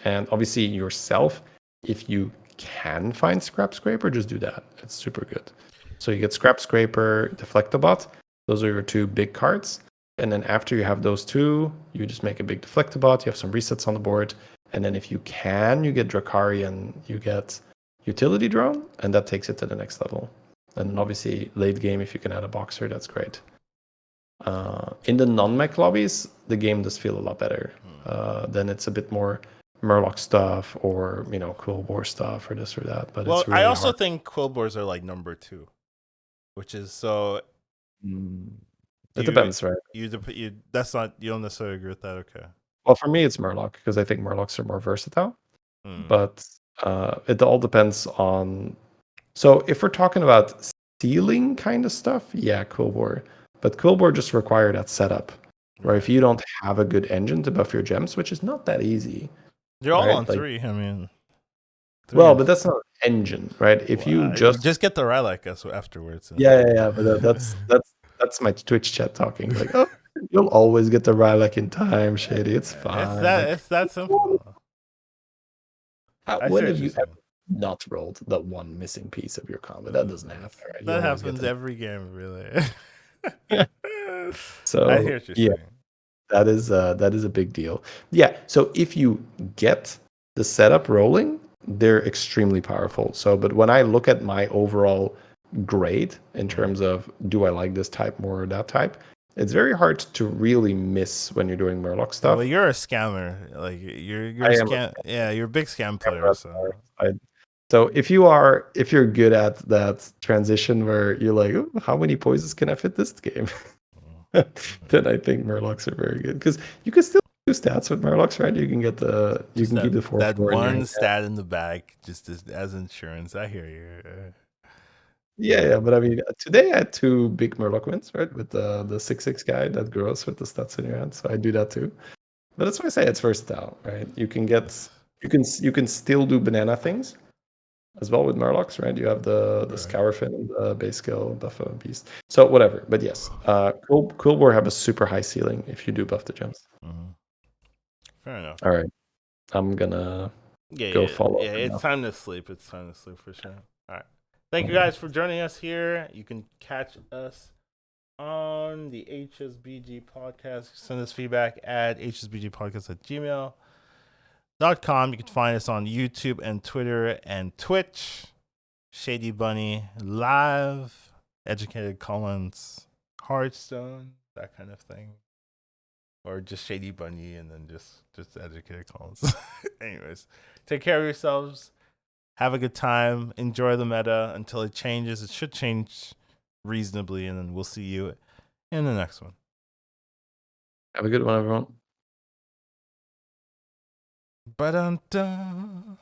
And obviously yourself, if you can find Scrap Scraper, just do that. It's super good. So you get Scrap Scraper, Deflectobot. Those are your 2 big cards. And then after you have those 2, you just make a big Deflectobot. You have some resets on the board. And then if you can, you get Drakari, you get Utility Drone, and that takes it to the next level. And then obviously late game, if you can add a Boxer, that's great. In the non-mech lobbies, the game does feel a lot better. Then it's a bit more Murloc stuff or, Quillbore stuff or this or that. But it's really I also hard. think Quillbores are like number 2, which is so... It depends, right? You don't necessarily agree with that, okay? Well, for me, it's Murloc because I think Murlocs are more versatile. But it all depends on. So if we're talking about ceiling kind of stuff, yeah, Quillbore. But Quillbore just require that setup, where if you don't have a good engine to buff your gems, which is not that easy. They're all on 3. I mean. Well, but that's not an engine, right? If you just get the Rylak afterwards. Yeah. But that's my Twitch chat talking. Like, oh, you'll always get the Rylak in time, Shady. It's fine. It's that simple. When have you not rolled the one missing piece of your combo. That doesn't happen, right? You That always get happens the every game, really. yeah. I hear So what you're yeah, saying. that is a big deal. Yeah. So if you get the setup rolling, they're extremely powerful. So, but when I look at my overall grade in terms of do I like this type more or that type, it's very hard to really miss when you're doing Murloc Well, stuff. you're a scammer. Like you're I a am a scam. Yeah, you're a big scam player. scammer. So So if you're good at that transition where you're like, "Ooh, how many poisons can I fit this game?" then I think Murlocs are very good because you can still do stats with Murlocs, right? You just can keep the 4 that 4 in your one hand. stat in the back, just as insurance. I hear you. Yeah, but I mean, today I had 2 big Murloc wins, right? With the 6/6 guy that grows with the stats in your hand, so I do that too. But that's why I say it's versatile, right? You can still do banana things as well with Murlocs, right? You have the Scour Fin and the base skill, Buffo and Beast. So whatever. But yes, Cool War have a super high ceiling if you do buff the gems. Fair enough. All right, I'm gonna Yeah, go yeah, follow yeah. up It's now. time to sleep. It's time to sleep for sure. All right. Thank you guys for joining us here. You can catch us on the HSBG podcast. Send us feedback at hsbgpodcast@gmail.com. You can find us on YouTube and Twitter and Twitch. Shady Bunny live, Educated Collins, Hearthstone, that kind of thing. Or just Shady Bunny and then just Educated Collins. Anyways, take care of yourselves. Have a good time. Enjoy the meta until it changes. It should change reasonably, and then we'll see you in the next one. Have a good one, everyone. Ba-dum-dum.